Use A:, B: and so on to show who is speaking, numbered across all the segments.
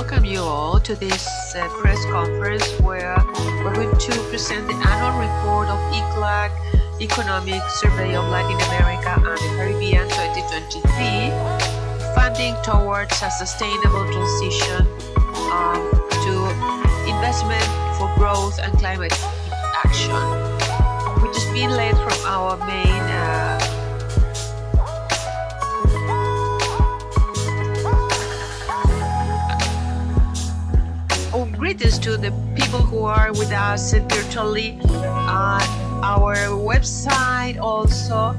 A: welcome you all to this press conference where we're going to present the annual report of ECLAC Economic Survey of Latin America and the Caribbean 2023, funding towards a sustainable transition to investment for growth and climate action, which is being led from our main greetings to the people who are with us virtually on our website. Also,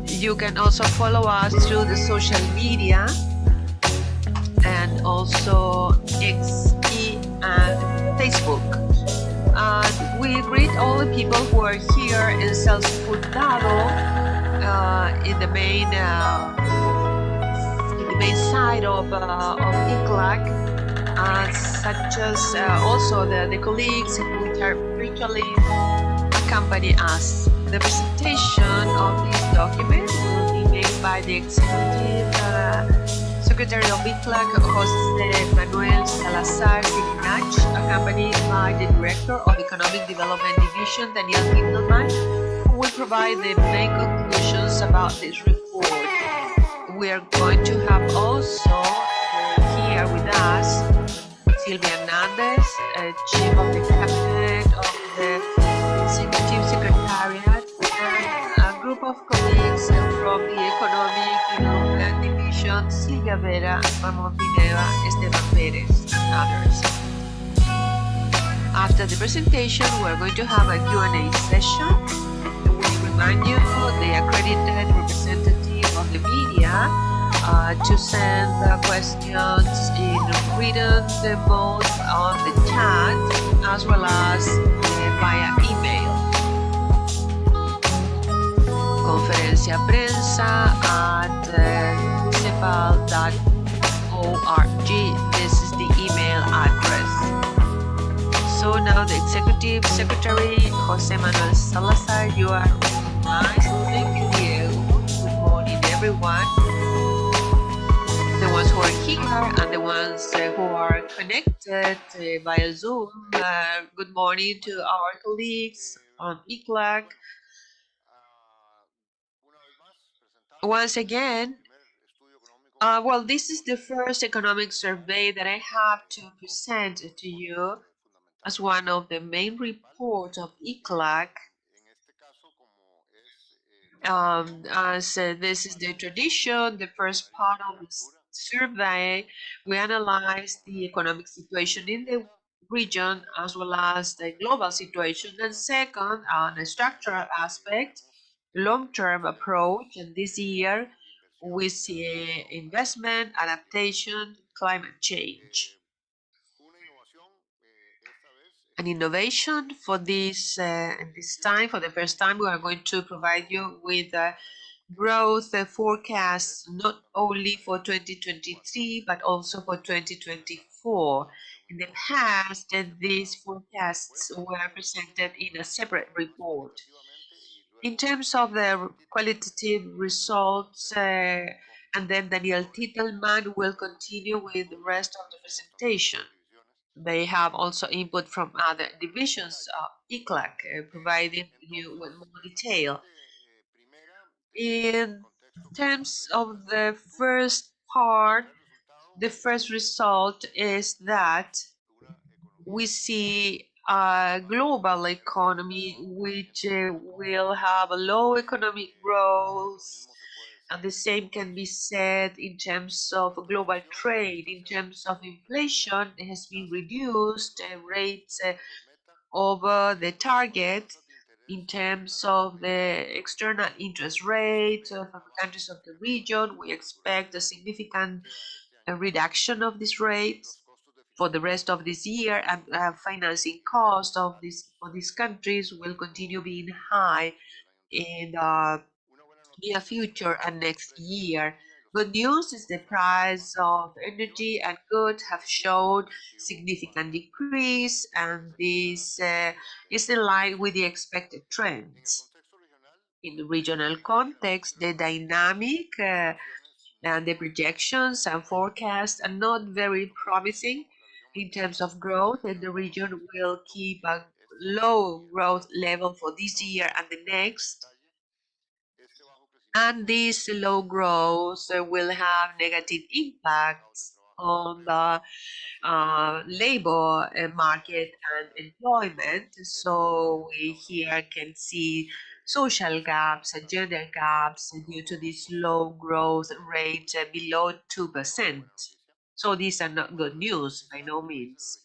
A: you can also follow us through the social media and also X, and Facebook. We greet all the people who are here in Salzburgo in the main side of ECLAC. Such as also the colleagues who are virtually accompany us. The presentation of this document will be made by the Executive Secretary of ECLAC, Jose Manuel Salazar Signach, accompanied by the Director of Economic Development Division, Daniel Kindelman, who will provide the main conclusions about this report. We are going to have also here with us Silvia Hernandez, Chief of the Cabinet of the Executive Secretariat, and a group of colleagues from the Economic Development Division, Silvia Vera, Ramon Pineda, Esteban Perez, and others. After the presentation, we're going to have a Q&A session. We remind you the accredited representative of the media to send questions in written mode on the chat as well as via email. Conferencia prensa at cepal.org. This is the email address. So now the Executive Secretary, Jose Manuel Salazar, you are recognized. Thank you. Good morning, everyone. The ones who are here and the ones who are connected via Zoom. Good morning to our colleagues on ECLAC. Once again, well, this is the first economic survey that I have to present to you as one of the main reports of ECLAC. As this is the tradition, the first part of this survey, we analyze the economic situation in the region as well as the global situation. And second, on a structural aspect, long-term approach. And this year, we see investment, adaptation, climate change. An innovation for this time, for the first time, we are going to provide you with growth forecasts not only for 2023 but also for 2024. In the past, these forecasts were presented in a separate report. In terms of the qualitative results, and then Daniel Titelman will continue with the rest of the presentation. They have also input from other divisions of ECLAC, providing you with more detail. In terms of the first part, the first result is that we see a global economy which will have a low economic growth, and the same can be said in terms of global trade. In terms of inflation, it has been reduced rates over the target. In terms of the external interest rate from the countries of the region, we expect a significant reduction of this rate for the rest of this year, and financing cost of these countries will continue being high in near future and next year. Good news is the price of energy and goods have showed significant decrease, and this is in line with the expected trends. In the regional context, the dynamic and the projections and forecasts are not very promising in terms of growth, and the region will keep a low growth level for this year and the next. And this low growth will have negative impacts on the labor market and employment. So we here can see social gaps and gender gaps due to this low growth rate below 2%. So these are not good news by no means.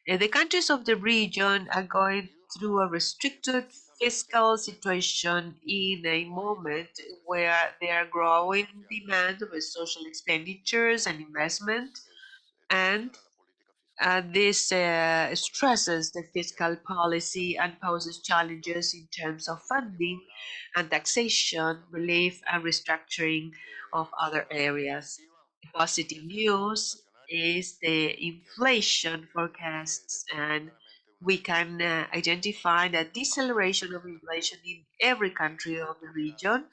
A: The countries of the region are going through a restricted fiscal situation in a moment where there are growing demand for social expenditures and investment, and this stresses the fiscal policy and poses challenges in terms of funding and taxation, relief, and restructuring of other areas. Positive news is the inflation forecasts, and we can identify the deceleration of inflation in every country of the region,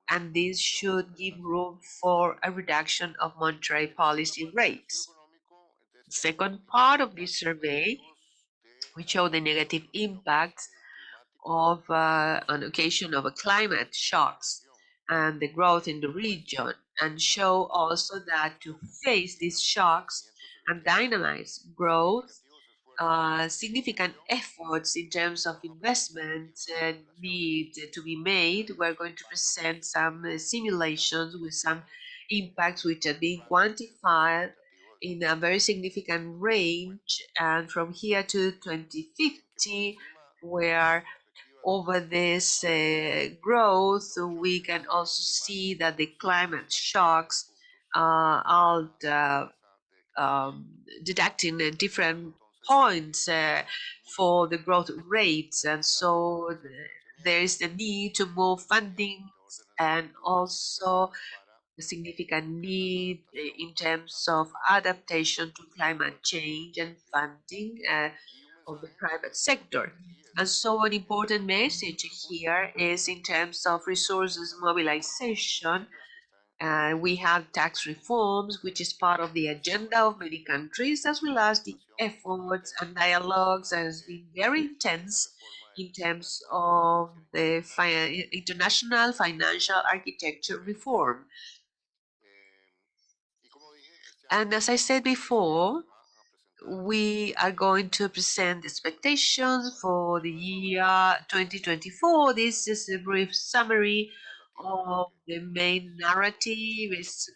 A: and this should give room for a reduction of monetary policy rates. Second part of this survey, we show the negative impacts of on occasion of a climate shocks and the growth in the region, and show also that to face these shocks and dynamize growth, significant efforts in terms of investment need to be made. We're going to present some simulations with some impacts which are being quantified in a very significant range, and from here to 2050, where over this growth, we can also see that the climate shocks are deducting different points for the growth rates, and so there is the need to move funding and also a significant need in terms of adaptation to climate change and funding of the private sector. And so an important message here is in terms of resources mobilization. We have tax reforms, which is part of the agenda of many countries, as well as the efforts and dialogues has been very intense in terms of the international financial architecture reform. And as I said before, we are going to present expectations for the year 2024. This is a brief summary of the main narrative. It's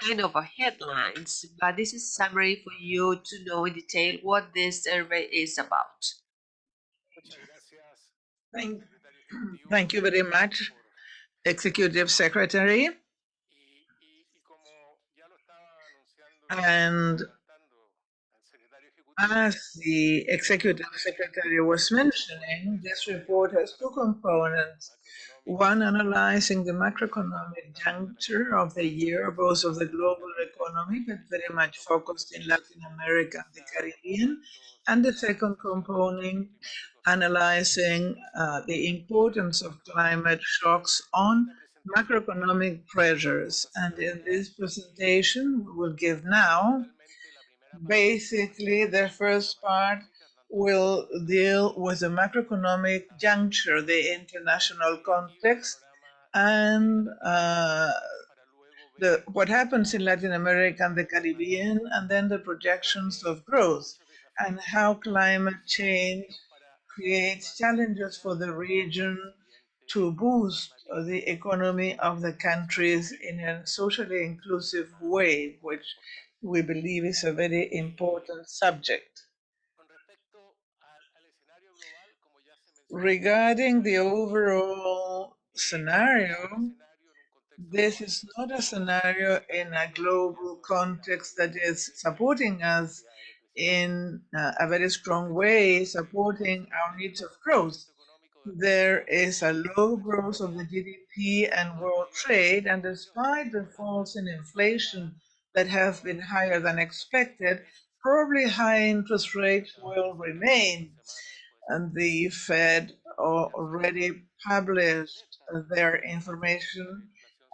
A: kind of a headlines, but this is summary for you to know in detail what this survey is about.
B: Thank you very much, Executive Secretary. And as the Executive Secretary was mentioning, this report has two components. One, analyzing the macroeconomic juncture of the year, both of the global economy, but very much focused in Latin America and the Caribbean. And the second component, analyzing the importance of climate shocks on macroeconomic pressures. And in this presentation, we will give now, basically, the first part will deal with the macroeconomic juncture, the international context, and what happens in Latin America and the Caribbean, and then the projections of growth and how climate change creates challenges for the region to boost the economy of the countries in a socially inclusive way, which we believe is a very important subject. Regarding the overall scenario, this is not a scenario in a global context that is supporting us in a very strong way, supporting our needs of growth. There is a low growth of the GDP and world trade, and despite the falls in inflation that have been higher than expected, probably high interest rates will remain. And the Fed already published their information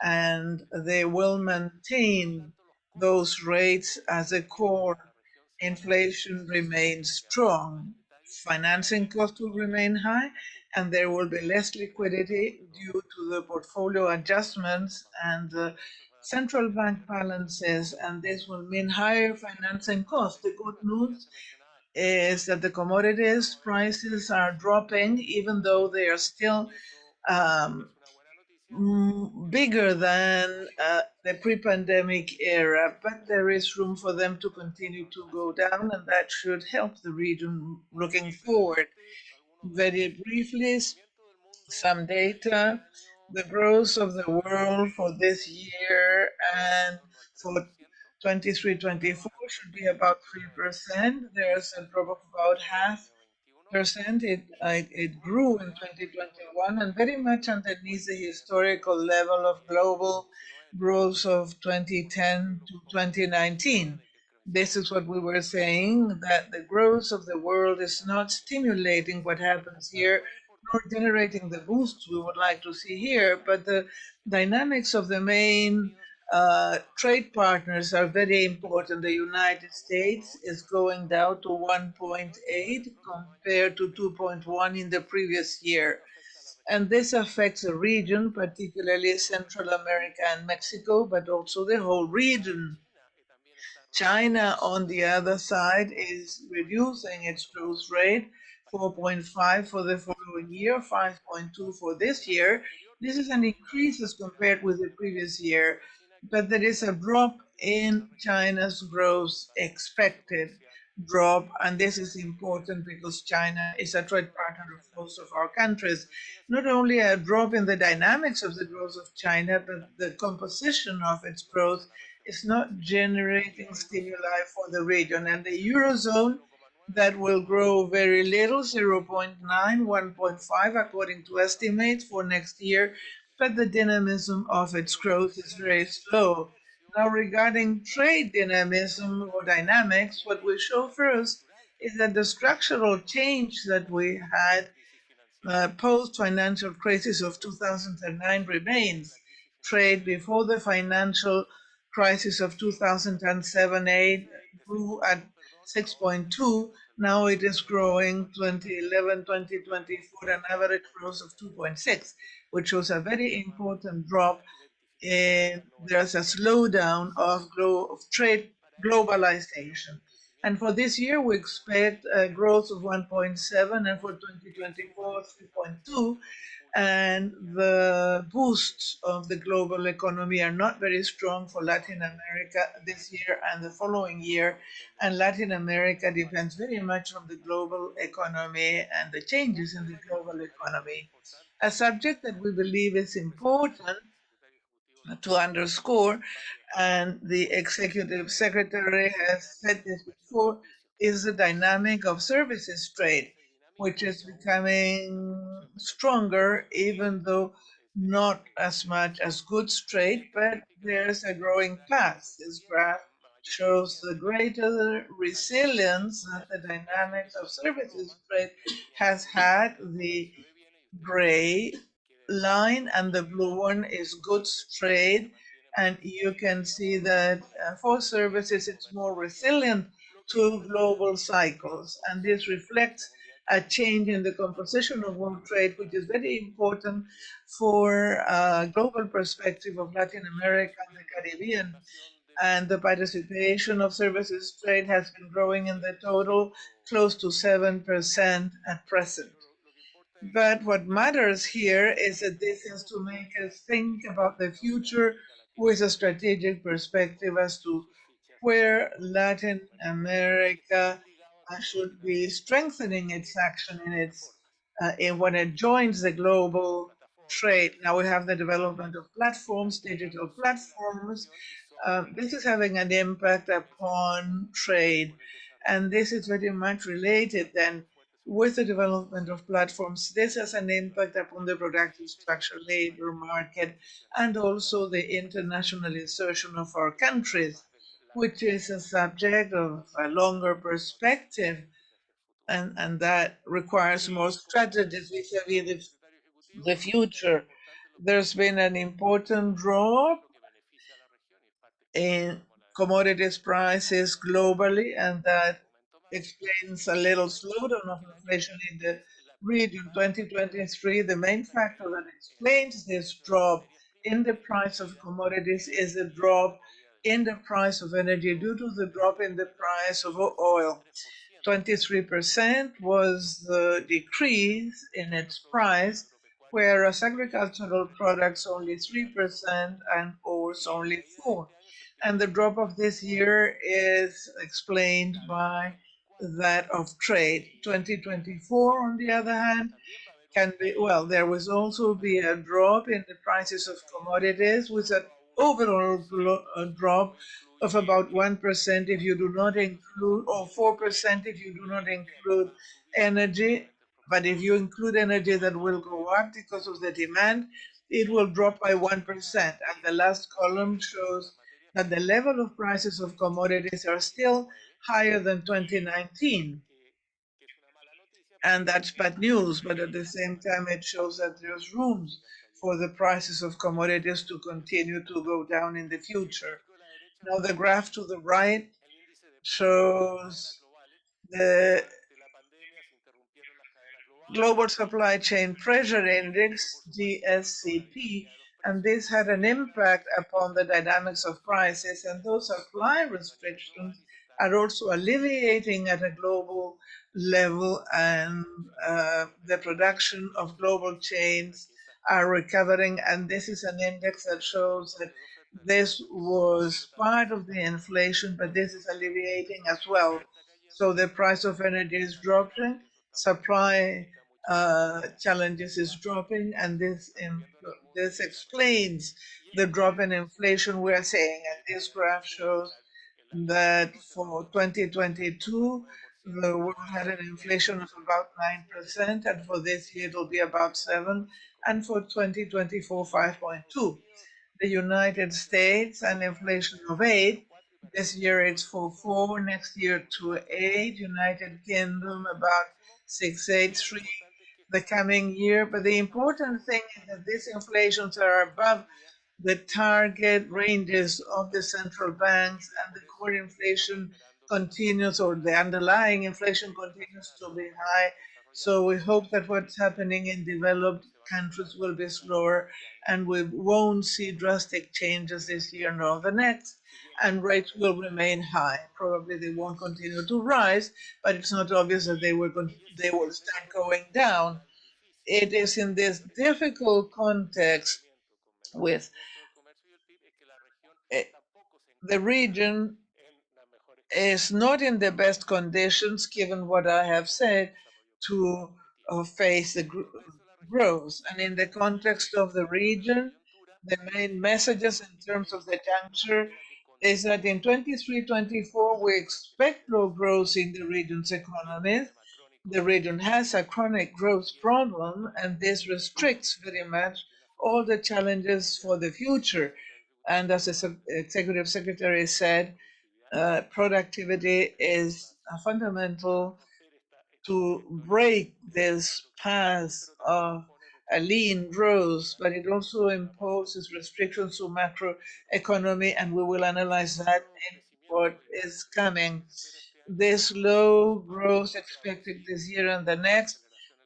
B: and they will maintain those rates as a core. Inflation remains strong. Financing costs will remain high, and there will be less liquidity due to the portfolio adjustments and the central bank balances, and this will mean higher financing costs. The good news is that the commodities prices are dropping, even though they are still um, bigger than the pre-pandemic era, but there is room for them to continue to go down, and that should help the region looking forward. Very briefly, some data. The growth of the world for this year and for 23-24 should be about 3%. There's a drop of about half percent. It grew in 2021 and very much underneath the historical level of global growth of 2010 to 2019. This is what we were saying, that the growth of the world is not stimulating what happens here, nor generating the boosts we would like to see here, but the dynamics of the main trade partners are very important. The United States is going down to 1.8 compared to 2.1 in the previous year. And this affects the region, particularly Central America and Mexico, but also the whole region. China, on the other side, is reducing its growth rate, 4.5 for the following year, 5.2 for this year. This is an increase as compared with the previous year, but there is a drop in China's growth expected drop, and this is important because China is a trade partner of most of our countries. Not only a drop in the dynamics of the growth of China, but the composition of its growth is not generating stimuli for the region. And the Eurozone, that will grow very little, 0.9, 1.5, according to estimates for next year, but the dynamism of its growth is very slow. Now, regarding trade dynamism or dynamics, what we show first is that the structural change that we had post-financial crisis of 2009 remains. Trade before the financial crisis of 2007-8 grew at 6.2. Now it is growing 2011, 2024, an average growth of 2.6, which was a very important drop. And there's a slowdown of trade globalization. And for this year, we expect a growth of 1.7, and for 2024, 3.2. And the boosts of the global economy are not very strong for Latin America this year and the following year. And Latin America depends very much on the global economy and the changes in the global economy. A subject that we believe is important to underscore, and the executive secretary has said this before, is the dynamic of services trade, which is becoming stronger, even though not as much as goods trade, but there's a growing path. This graph shows the greater resilience that the dynamics of services trade has had. The gray line and the blue one is goods trade. And you can see that for services, it's more resilient to global cycles. And this reflects a change in the composition of world trade, which is very important for a global perspective of Latin America and the Caribbean. And the participation of services trade has been growing in the total close to 7% at present. But what matters here is that this has to make us think about the future with a strategic perspective as to where Latin America should be strengthening its action in when it joins the global trade. Now we have the development of platforms, digital platforms. This is having an impact upon trade, and this is very much related then with the development of platforms. This has an impact upon the productive structure, labor market, and also the international insertion of our countries, which is a subject of a longer perspective, and that requires more strategies vis-a-vis the future. There's been an important drop in commodities prices globally, and that explains a little slowdown of inflation in the region. 2023, the main factor that explains this drop in the price of commodities is the drop in the price of energy due to the drop in the price of oil. 23% was the decrease in its price, whereas agricultural products only 3% and ores only 4. And the drop of this year is explained by that of trade. 2024, on the other hand, can be, well, there will also be a drop in the prices of commodities with an overall drop of about 1% if you do not include, or 4% if you do not include energy. But if you include energy, that will go up because of the demand, it will drop by 1%. And the last column shows that the level of prices of commodities are still higher than 2019. And that's bad news, but at the same time, it shows that there's rooms for the prices of commodities to continue to go down in the future. Now, the graph to the right shows the Global Supply Chain Pressure Index, GSCP, and this had an impact upon the dynamics of prices, and those supply restrictions are also alleviating at a global level, and the production of global chains are recovering, and this is an index that shows that this was part of the inflation, but this is alleviating as well. So the price of energy is dropping, supply challenges is dropping, and this explains the drop in inflation we're seeing. And this graph shows that for 2022, the world had an inflation of about 9%, and for this year it'll be about 7, and for 2024, 5.2. The United States, an inflation of 8. This year it's for 4, next year to 8. United Kingdom about 6.83 the coming year. But the important thing is that these inflations are above the target ranges of the central banks, and the core inflation continues, or the underlying inflation continues to be high. So we hope that what's happening in developed countries will be slower, and we won't see drastic changes this year nor the next, and rates will remain high. Probably they won't continue to rise, but it's not obvious that they will start going down. It is in this difficult context with eh, the region is not in the best conditions, given what I have said, to face the growth. And in the context of the region, the main messages in terms of the juncture is that in 23-24 we expect low growth in the region's economies. The region has a chronic growth problem, and this restricts very much all the challenges for the future. And as the executive secretary said, productivity is fundamental to break this path of a lean growth, but it also imposes restrictions to macro economy, and we will analyze that in what is coming. This low growth expected this year and the next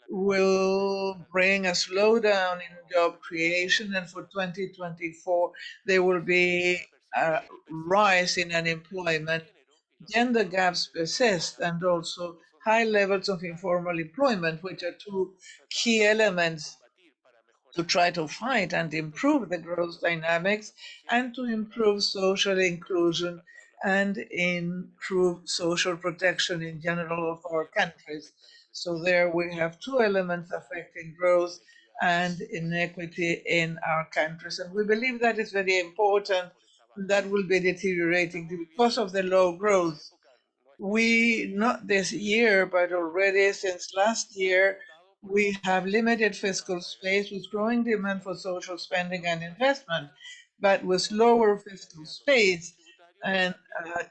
B: will bring a slowdown in job creation, and for 2024 there will be a rise in unemployment. Gender gaps persist, and also high levels of informal employment, which are two key elements to try to fight and improve the growth dynamics, and to improve social inclusion and improve social protection in general of our countries. So there we have two elements affecting growth and inequity in our countries. And we believe that is very important. That will be deteriorating because of the low growth. We, not this year, but already since last year, we have limited fiscal space with growing demand for social spending and investment, but with lower fiscal space, and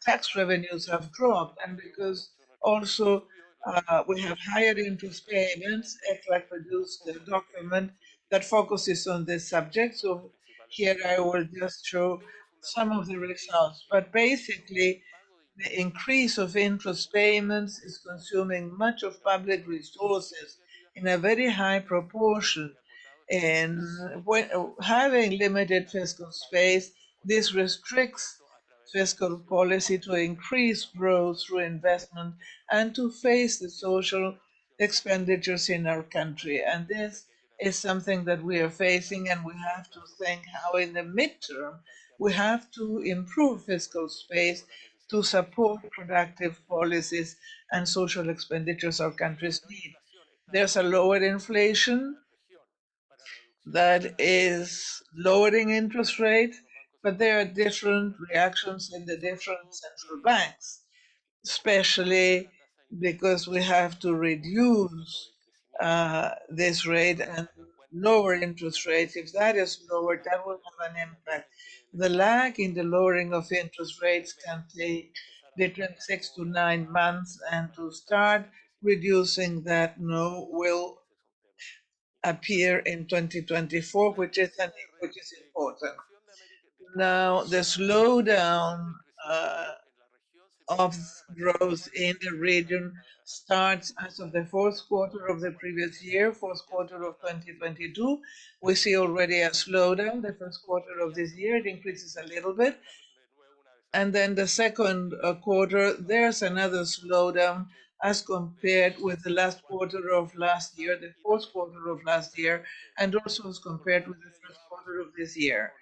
B: tax revenues have dropped. And because also we have higher interest payments, ECLAC produced a document that focuses on this subject. So here I will just show some of the results. But basically, the increase of interest payments is consuming much of public resources in a very high proportion. And when, having limited fiscal space, this restricts fiscal policy to increase growth through investment and to face the social expenditures in our country. And this is something that we are facing, and we have to think how, in the midterm, we have to improve fiscal space to support productive policies and social expenditures our countries need. There's a lower inflation that is lowering interest rates, but there are different reactions in the different central banks, especially because we have to reduce this rate and lower interest rates. If that is lowered, that will have an impact. The lag in the lowering of interest rates can take between 6 to 9 months, and to start reducing that no will appear in 2024, which is important. Now, the slowdown of growth in the region starts as of the fourth quarter of the previous year, fourth quarter of 2022. We see already a slowdown. The first quarter of this year, it increases a little bit. And then the second quarter, there's another slowdown as compared with the last quarter of last year, the fourth quarter of last year, and also as compared with the first quarter of this year.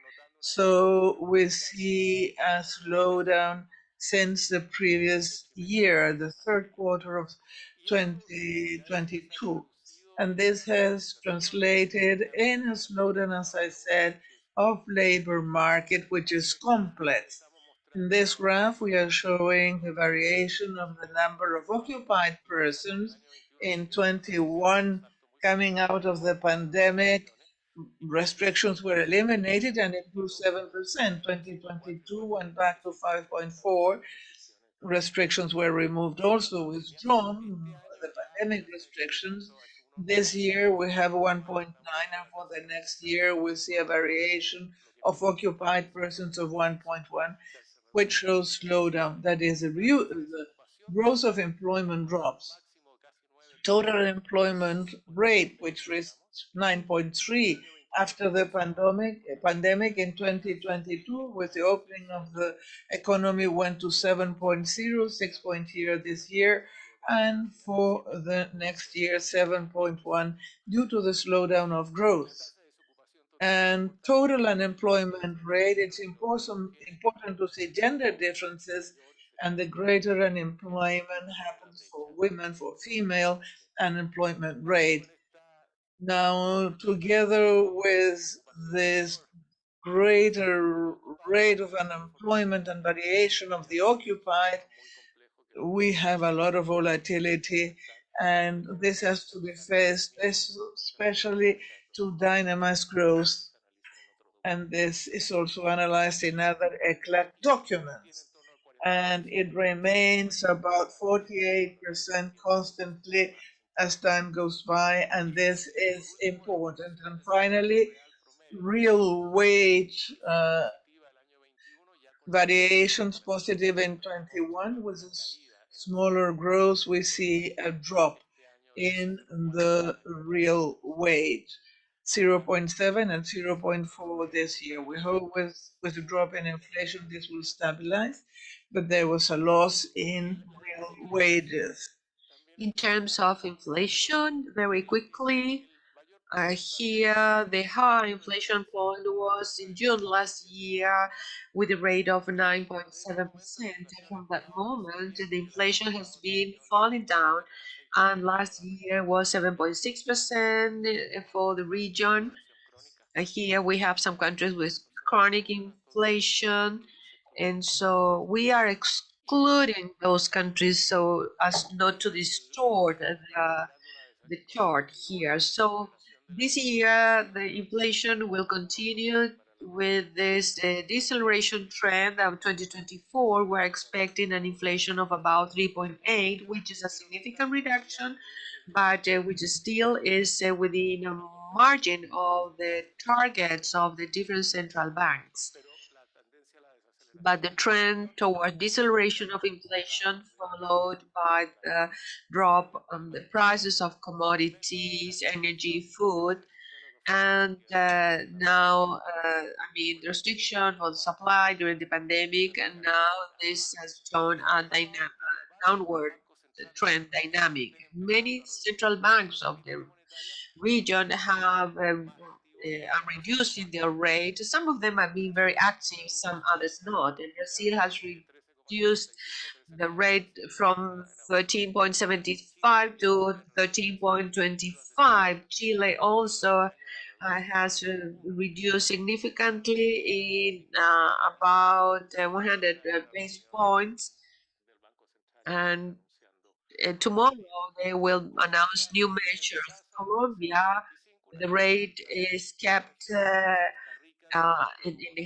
B: So we see a slowdown since the previous year, the third quarter of 2022. And this has translated in a slowdown, as I said, of labor market, which is complex. In this graph, we are showing the variation of the number of occupied persons in 21. Coming out of the pandemic, restrictions were eliminated and it grew 7%. 2022 went back to 5.4. Restrictions were removed, also withdrawn, the pandemic restrictions. This year we have 1.9, and for the next year we see a variation of occupied persons of 1.1, which shows slowdown. That is, the growth of employment drops. Total employment rate, which reached 9.3 after the pandemic in 2022, with the opening of the economy, went to 7.0, 6.0 this year, and for the next year, 7.1, due to the slowdown of growth. And total unemployment rate, it's important to see gender differences, and the greater unemployment happens for women, for female unemployment rate. Now, together with this greater rate of unemployment and variation of the occupied, we have a lot of volatility, and this has to be faced, especially to dynamize growth. And this is also analyzed in other ECLAC documents. And it remains about 48% constantly as time goes by, and this is important. And finally, real wage variations positive in 21, with a smaller growth. We see a drop in the real wage, 0.7 and 0.4 this year. We hope with the drop in inflation this will stabilize, but there was a loss in real wages.
A: In terms of inflation, very quickly, here, the high inflation point was in June last year with a rate of 9.7%. From that moment, the inflation has been falling down, and last year was 7.6% for the region. Here we have some countries with chronic inflation, and so we are excluding those countries so as not to distort the chart here. So this year, the inflation will continue with this deceleration trend of 2024. We're expecting an inflation of about 3.8, which is a significant reduction, but which still is within a margin of the targets of the different central banks. But the trend toward deceleration of inflation, followed by the drop on the prices of commodities, energy, food, and now, the restriction for the supply during the pandemic, and now this has shown a downward trend dynamic. Many central banks of the region have are reducing their rate. Some of them have been very active, some others not. And Brazil has reduced the rate from 13.75 to 13.25. Chile also has reduced significantly in about 100 base points. And tomorrow they will announce new measures. Colombia, the rate is kept in a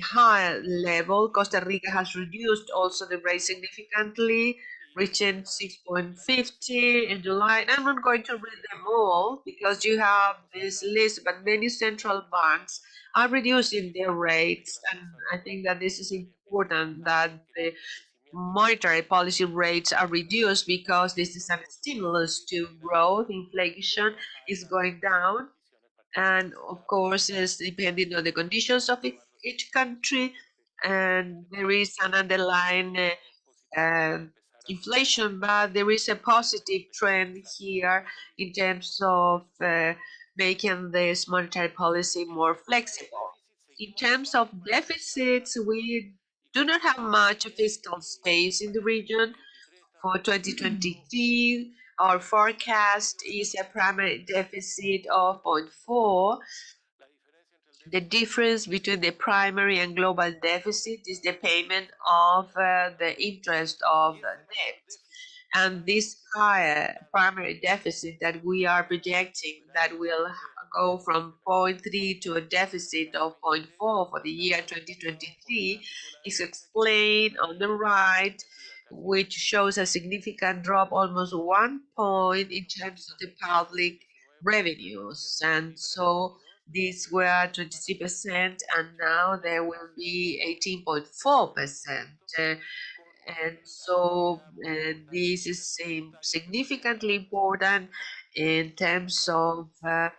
A: high level. Costa Rica has reduced also the rate significantly, reaching 6.50 in July. And I'm not going to read them all because you have this list, but many central banks are reducing their rates. And I think that this is important that the monetary policy rates are reduced because this is a stimulus to growth. Inflation is going down, and of course, it's depending on the conditions of each country, and there is an underlying inflation, but there is a positive trend here in terms of making this monetary policy more flexible. In terms of deficits, we do not have much fiscal space in the region. For 2023, our forecast is a primary deficit of 0.4. The difference between the primary and global deficit is the payment of the interest of the debt. And this higher primary deficit that we are projecting that will go from 0.3 to a deficit of 0.4 for the year 2023 is explained on the right, which shows a significant drop, almost 1 point in terms of the public revenues. And so these were 23%, and now they will be 18.4%. And so this is significantly important in terms of uh,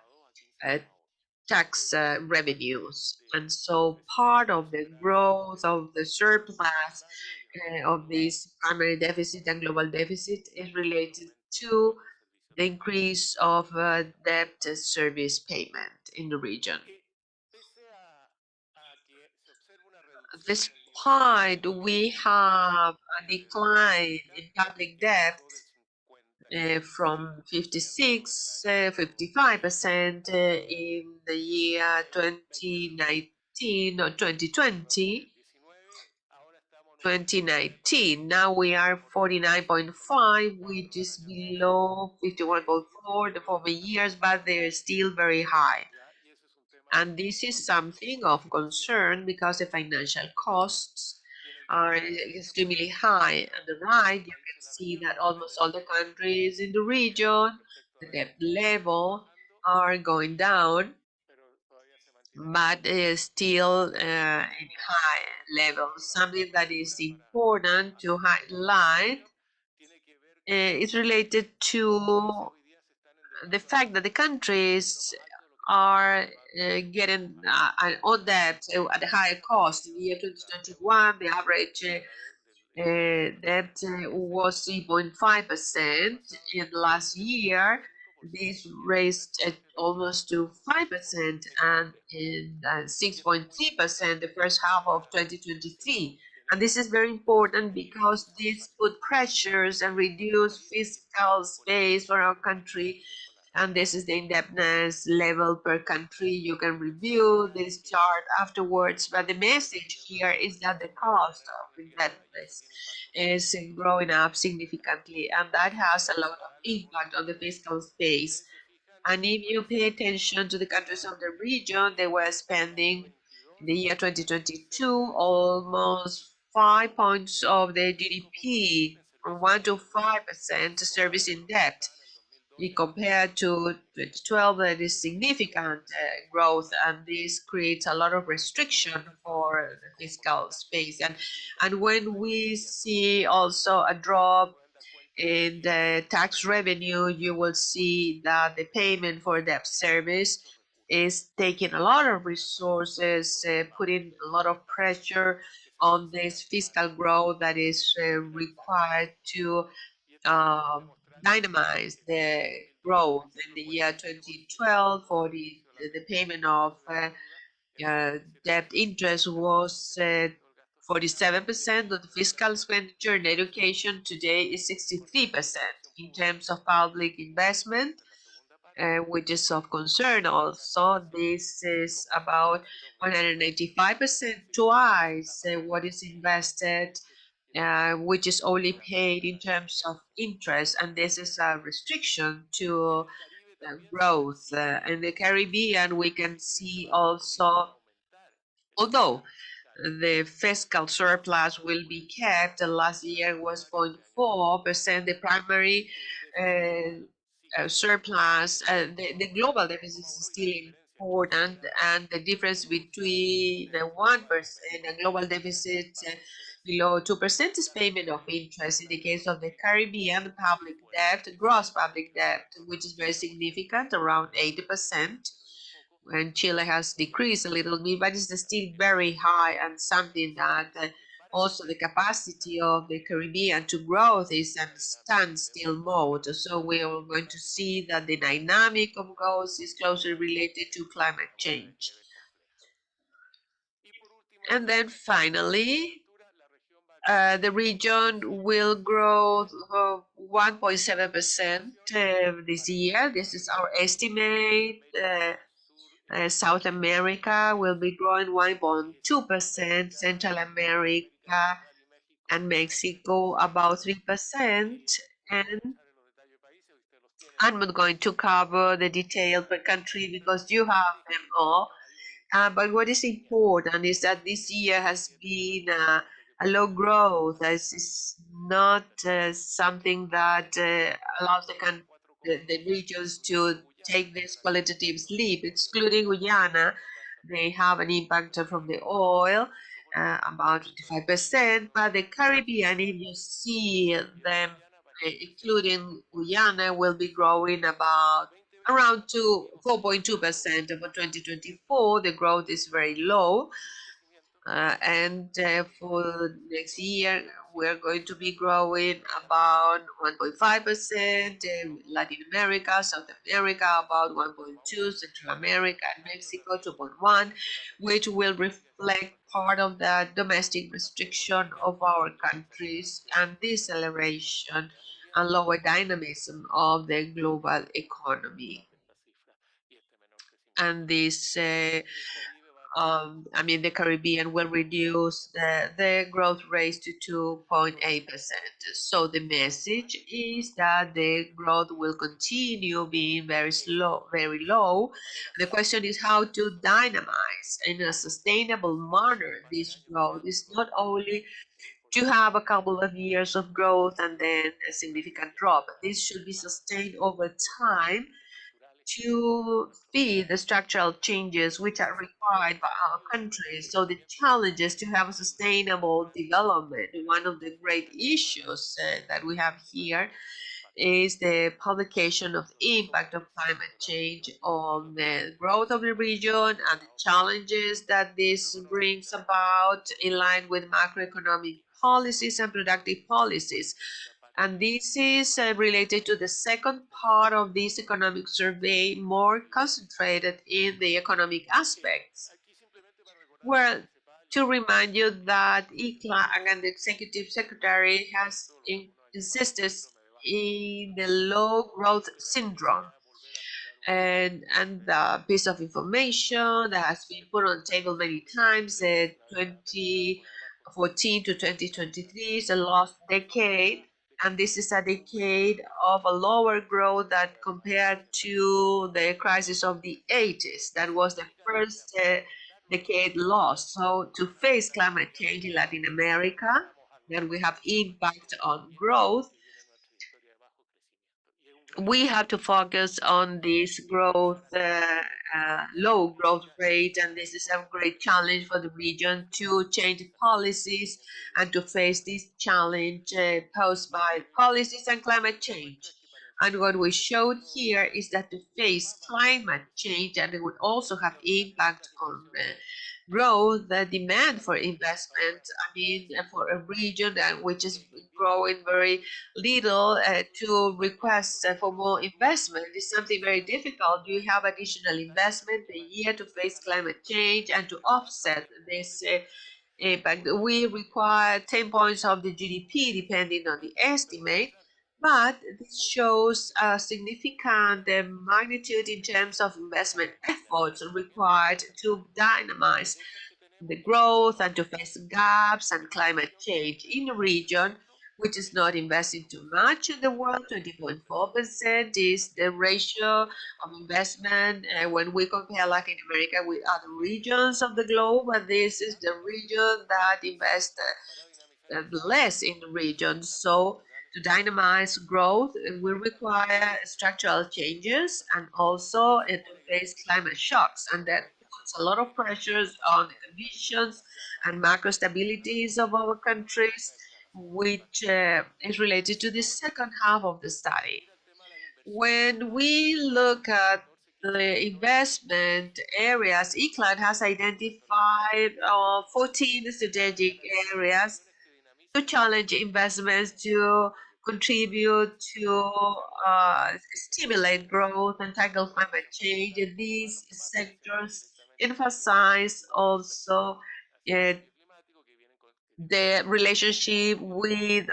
A: tax revenues. And so part of the growth of the surplus of this primary deficit and global deficit is related to the increase of debt service payment in the region. Despite we have a decline in public debt from 55% in the year 2019 or 2019. Now we are 49.5, which is below 51.4 the former years, but they're still very high. And this is something of concern because the financial costs are extremely high. On the right, you can see that almost all the countries in the region, the debt level are going down, but still in high levels. Something that is important to highlight is related to the fact that the countries are getting on debt at a higher cost. In the year 2021, the average debt was 3.5%. In last year, this raised almost to 5%, and in 6.3% the first half of 2023. And this is very important because this put pressures and reduce fiscal space for our country, and this is the indebtedness level per country. You can review this chart afterwards, but the message here is that the cost of indebtedness is growing up significantly, and that has a lot of impact on the fiscal space. And if you pay attention to the countries of the region, they were spending in the year 2022 almost 5 points of their GDP, from 1 to 5% to servicing debt. compared to 2012, that is significant growth, and this creates a lot of restriction for the fiscal space. And when we see also a drop in the tax revenue, you will see that the payment for debt service is taking a lot of resources, putting a lot of pressure on this fiscal growth that is required to um, dynamize the growth in the year 2012 for the payment of debt interest was 47% of the fiscal expenditure in education. Today is 63% in terms of public investment, which is of concern also. This is about 185%, twice what is invested, which is only paid in terms of interest, and this is a restriction to growth. In the Caribbean, we can see also, although the fiscal surplus will be kept. Last year was 0.4%. The primary surplus, the global deficit is still important, and the difference between the 1% and global deficit below 2% is payment of interest. In the case of the Caribbean, public debt, gross public debt, which is very significant, around 80%, and Chile has decreased a little bit, but it's still very high, and something that also the capacity of the Caribbean to grow is in standstill mode. So we are going to see that the dynamic of growth is closely related to climate change. And then finally, the region will grow 1.7% this year. This is our estimate. South America will be growing 1.2%, Central America and Mexico about 3%. And I'm not going to cover the detail per country because you have them all. But what is important is that this year has been a low growth. This is not something that allows the regions to take this qualitative leap. Excluding Guyana, they have an impact from the oil, about 25%, but the Caribbean, if you see them, including Guyana, will be growing about around 4.2% over 2024. The growth is very low. And for next year, we're going to be growing about 1.5%, Latin America, South America about 1.2, Central America and Mexico 2.1, which will reflect part of the domestic restriction of our countries and deceleration and lower dynamism of the global economy. And this the Caribbean will reduce the growth rate to 2.8%. So the message is that the growth will continue being very slow, very low. The question is how to dynamize in a sustainable manner this growth. Is not only to have a couple of years of growth and then a significant drop. This should be sustained over time to feed the structural changes which are required by our countries. So the challenges to have a sustainable development, one of the great issues that we have here is the publication of the impact of climate change on the growth of the region and the challenges that this brings about in line with macroeconomic policies and productive policies. And this is related to the second part of this economic survey, more concentrated in the economic aspects. Well, to remind you that ECLAC and the executive secretary has insisted in the low growth syndrome, and the piece of information that has been put on the table many times, 2014 to 2023 is a lost decade, and this is a decade of a lower growth that compared to the crisis of the 80s. That was the first decade lost. So to face climate change in Latin America, then we have impact on growth. we have to focus on this growth, low growth rate, and this is a great challenge for the region to change policies and to face this challenge posed by policies and climate change. And what we showed here is that to face climate change, and it would also have impact on growth, the demand for investment. I mean, for a region that which is growing very little to request for more investment is something very difficult. You have additional investment a year to face climate change and to offset this impact. We require 10 points of the GDP depending on the estimate, but this shows a significant magnitude in terms of investment efforts required to dynamize the growth and to face gaps and climate change in a region which is not investing too much in the world. 20.4% is the ratio of investment when we compare Latin America with other regions of the globe, and this is the region that invests less in the region. So to dynamize growth, we require structural changes and also to face climate shocks, and that puts a lot of pressures on the conditions and macro stabilities of our countries, which is related to the second half of the study. When we look at the investment areas, ECLAC has identified 14 strategic areas to challenge investments to contribute to stimulate growth and tackle climate change. These sectors emphasize also uh, the relationship with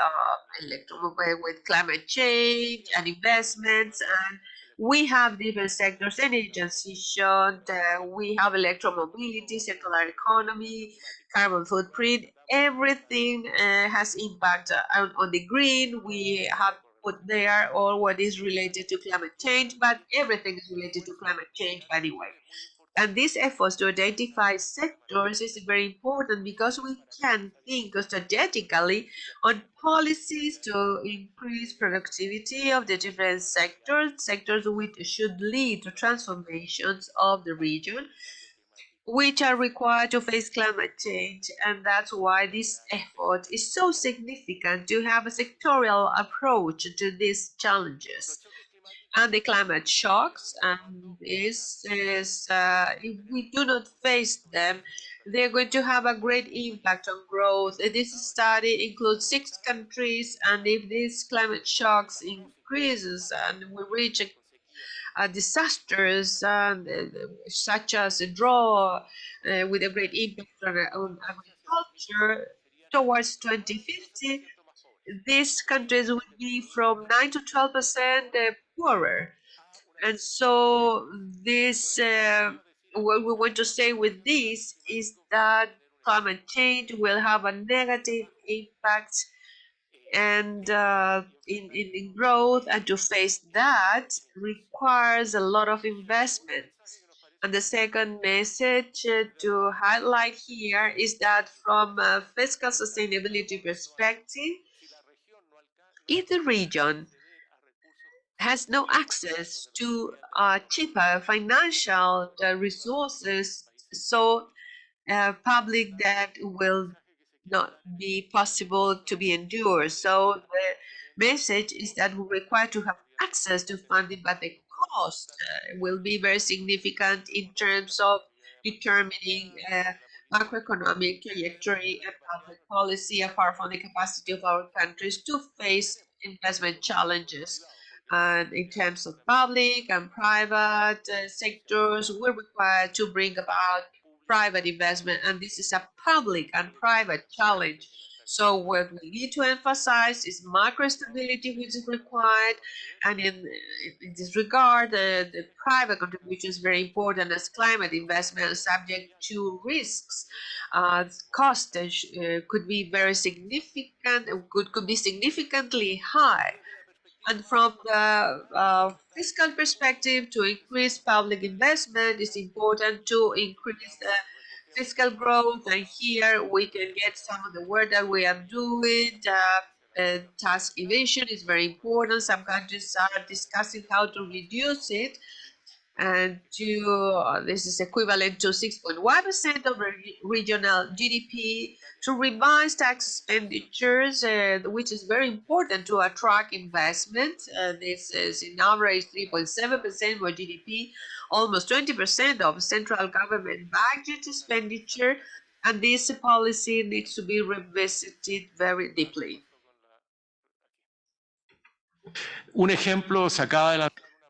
A: with climate change and investments, and we have different sectors: energy transition, we have electromobility, circular economy, carbon footprint. Everything has impact on the green. We have put there all what is related to climate change, but everything is related to climate change anyway. And these efforts to identify sectors is very important because we can think strategically on policies to increase productivity of the different sectors which should lead to transformations of the region, which are required to face climate change. And that's why this effort is so significant to have a sectorial approach to these challenges and the climate shocks. And this is, if we do not face them, they're going to have a great impact on growth. This study includes 6 countries, and if these climate shocks increases and we reach disasters such as a drought with a great impact on agriculture towards 2050, these countries will be from 9 to 12% poorer. And so this, what we want to say with this is that climate change will have a negative impact and in growth, and to face that requires a lot of investment. And the second message to highlight here is that from a fiscal sustainability perspective, if the region has no access to cheaper financial resources, so public debt will not be possible to be endured. So the message is that we require to have access to funding, but the cost will be very significant in terms of determining macroeconomic trajectory and public policy, apart from the capacity of our countries to face investment challenges. And in terms of public and private sectors, we're required to bring about private investment, and this is a public and private challenge. So what we need to emphasize is macro stability, which is required, and in this regard, the private contribution is very important as climate investment is subject to risks. Cost could be very significant, could be significantly high. And from the fiscal perspective, to increase public investment, it's important to increase fiscal growth. And here we can get some of the work that we are doing. tax evasion is very important. Some countries are discussing how to reduce it, and this is equivalent to 6.1% of regional GDP, to revise tax expenditures, which is very important to attract investment. This is in average 3.7% of GDP, almost 20% of central government budget expenditure, and this policy needs to be revisited very deeply.
C: Un ejemplo sacado de la...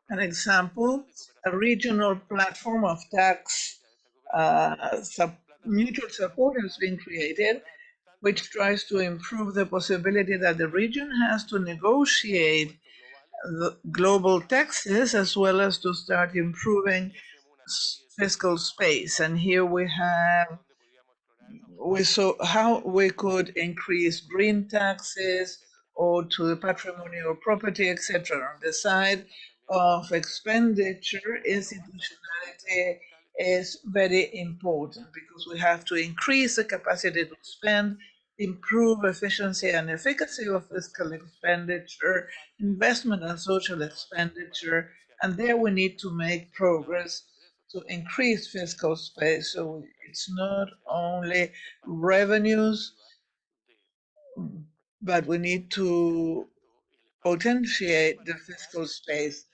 B: An example, a regional platform of tax mutual support has been created, which tries to improve the possibility that the region has to negotiate the global taxes as well as to start improving fiscal space. And here we saw how we could increase green taxes or to the patrimony or property, etc. On the side of expenditure, institutionality is very important because we have to increase the capacity to spend, improve efficiency and efficacy of fiscal expenditure, investment and social expenditure, and there we need to make progress to increase fiscal space. So it's not only revenues, but we need to potentiate the fiscal space.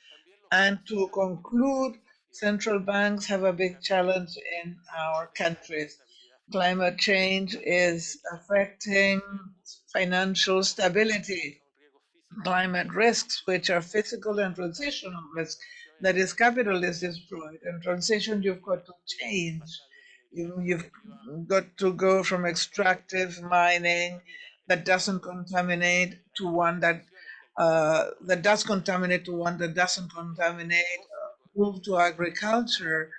B: And to conclude, central banks have a big challenge in our countries. Climate change is affecting financial stability, climate risks, which are physical and transitional risks. That is, capital is destroyed. And transition, you've got to change. You've got to go from extractive mining that doesn't contaminate to one that does contaminate to one that doesn't contaminate. Move to agriculture,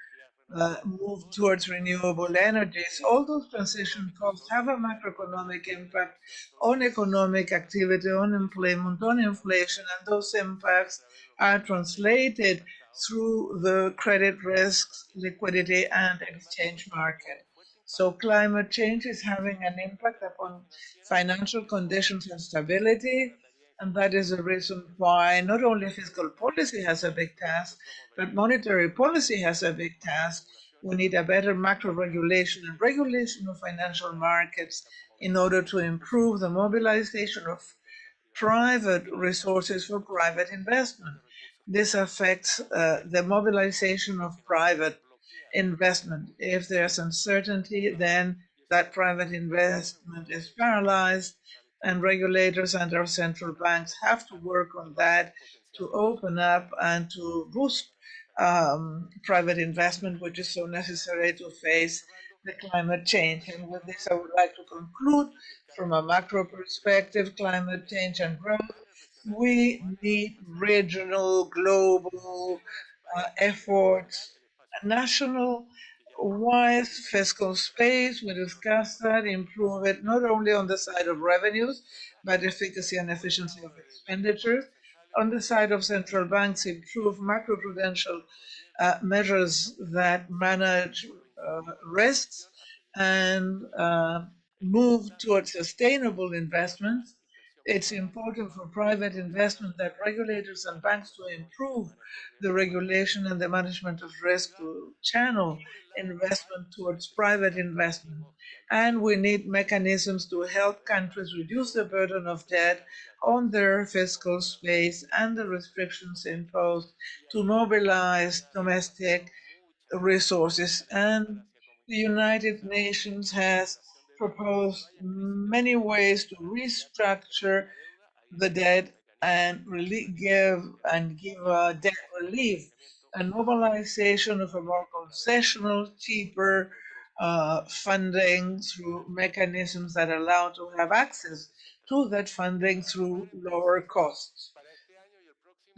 B: move towards renewable energies. All those transition costs have a macroeconomic impact on economic activity, on employment, on inflation, and those impacts are translated through the credit risks, liquidity, and exchange market. So climate change is having an impact upon financial conditions and stability, and that is the reason why not only fiscal policy has a big task, but monetary policy has a big task. We need a better macro regulation and regulation of financial markets in order to improve the mobilization of private resources for private investment. This affects the mobilization of private investment. If there's uncertainty, then that private investment is paralyzed, and regulators and our central banks have to work on that to open up and to boost private investment, which is so necessary to face the climate change. And with this, I would like to conclude from a macro perspective, climate change and growth. We need regional, global efforts, national wise fiscal space. We discussed that, improve it not only on the side of revenues, but efficacy and efficiency of expenditures. On the side of central banks, improve macroprudential measures that manage risks and move towards sustainable investments. It's important for private investment that regulators and banks to improve the regulation and the management of risk to channel investment towards private investment. And we need mechanisms to help countries reduce the burden of debt on their fiscal space and the restrictions imposed to mobilize domestic resources. And the United Nations has proposed many ways to restructure the debt and give debt relief and mobilization of a more concessional, cheaper funding through mechanisms that allow to have access to that funding through lower costs.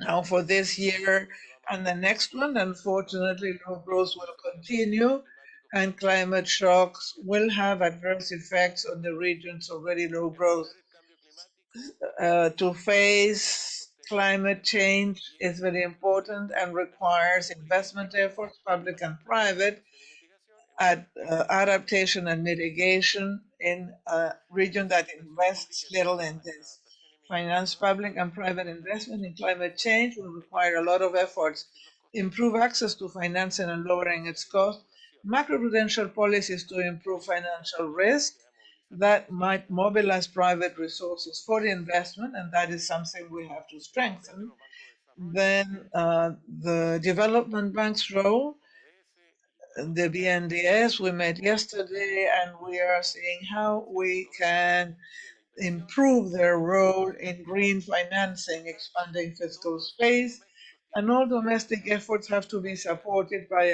B: Now, for this year and the next one, unfortunately, low growth will continue, and climate shocks will have adverse effects on the region's already low growth. To face climate change is very important and requires investment efforts, public and private, at adaptation and mitigation in a region that invests little in this. finance public and private investment in climate change will require a lot of efforts. Improve access to financing and lowering its cost, macroprudential policies to improve financial risk that might mobilize private resources for investment, and that is something we have to strengthen. Then the development bank's role, the BNDS we met yesterday, and we are seeing how we can improve their role in green financing, expanding fiscal space, and all domestic efforts have to be supported by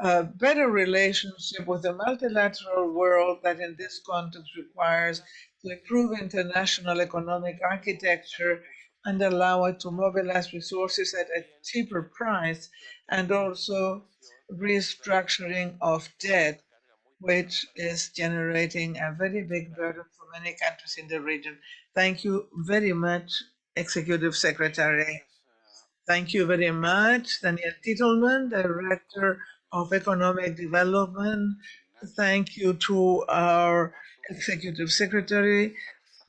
B: a better relationship with the multilateral world that in this context requires to improve international economic architecture and allow it to mobilize resources at a cheaper price, and also restructuring of debt, which is generating a very big burden for many countries in the region. Thank you very much, Executive Secretary. Thank you very much, Daniel Titelman, Director of Economic Development. Thank you to our Executive Secretary,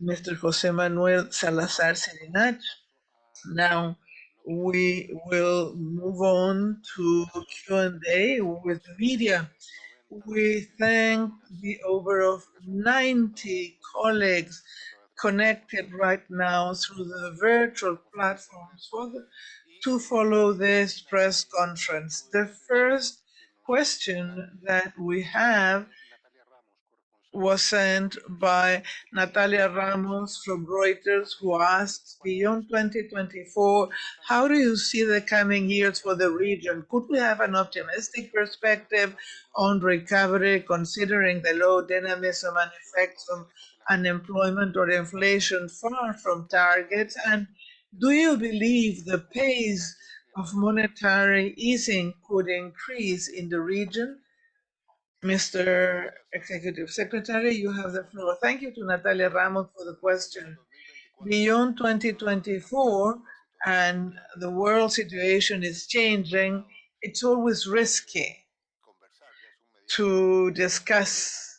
B: Mr. Jose Manuel Salazar Sirinach. Now we will move on to Q&A with the media. We thank the over of 90 colleagues connected right now through the virtual platforms to follow this press conference. The first question that we have was sent by Natalia Ramos from Reuters, who asks, beyond 2024, how do you see the coming years for the region? Could we have an optimistic perspective on recovery, considering the low dynamism and effects of unemployment or inflation far from targets? And do you believe the pace of monetary easing could increase in the region? Mr. Executive Secretary, you have the floor. Thank you to Natalia Ramos for the question. Beyond 2024, and the world situation is changing, it's always risky to discuss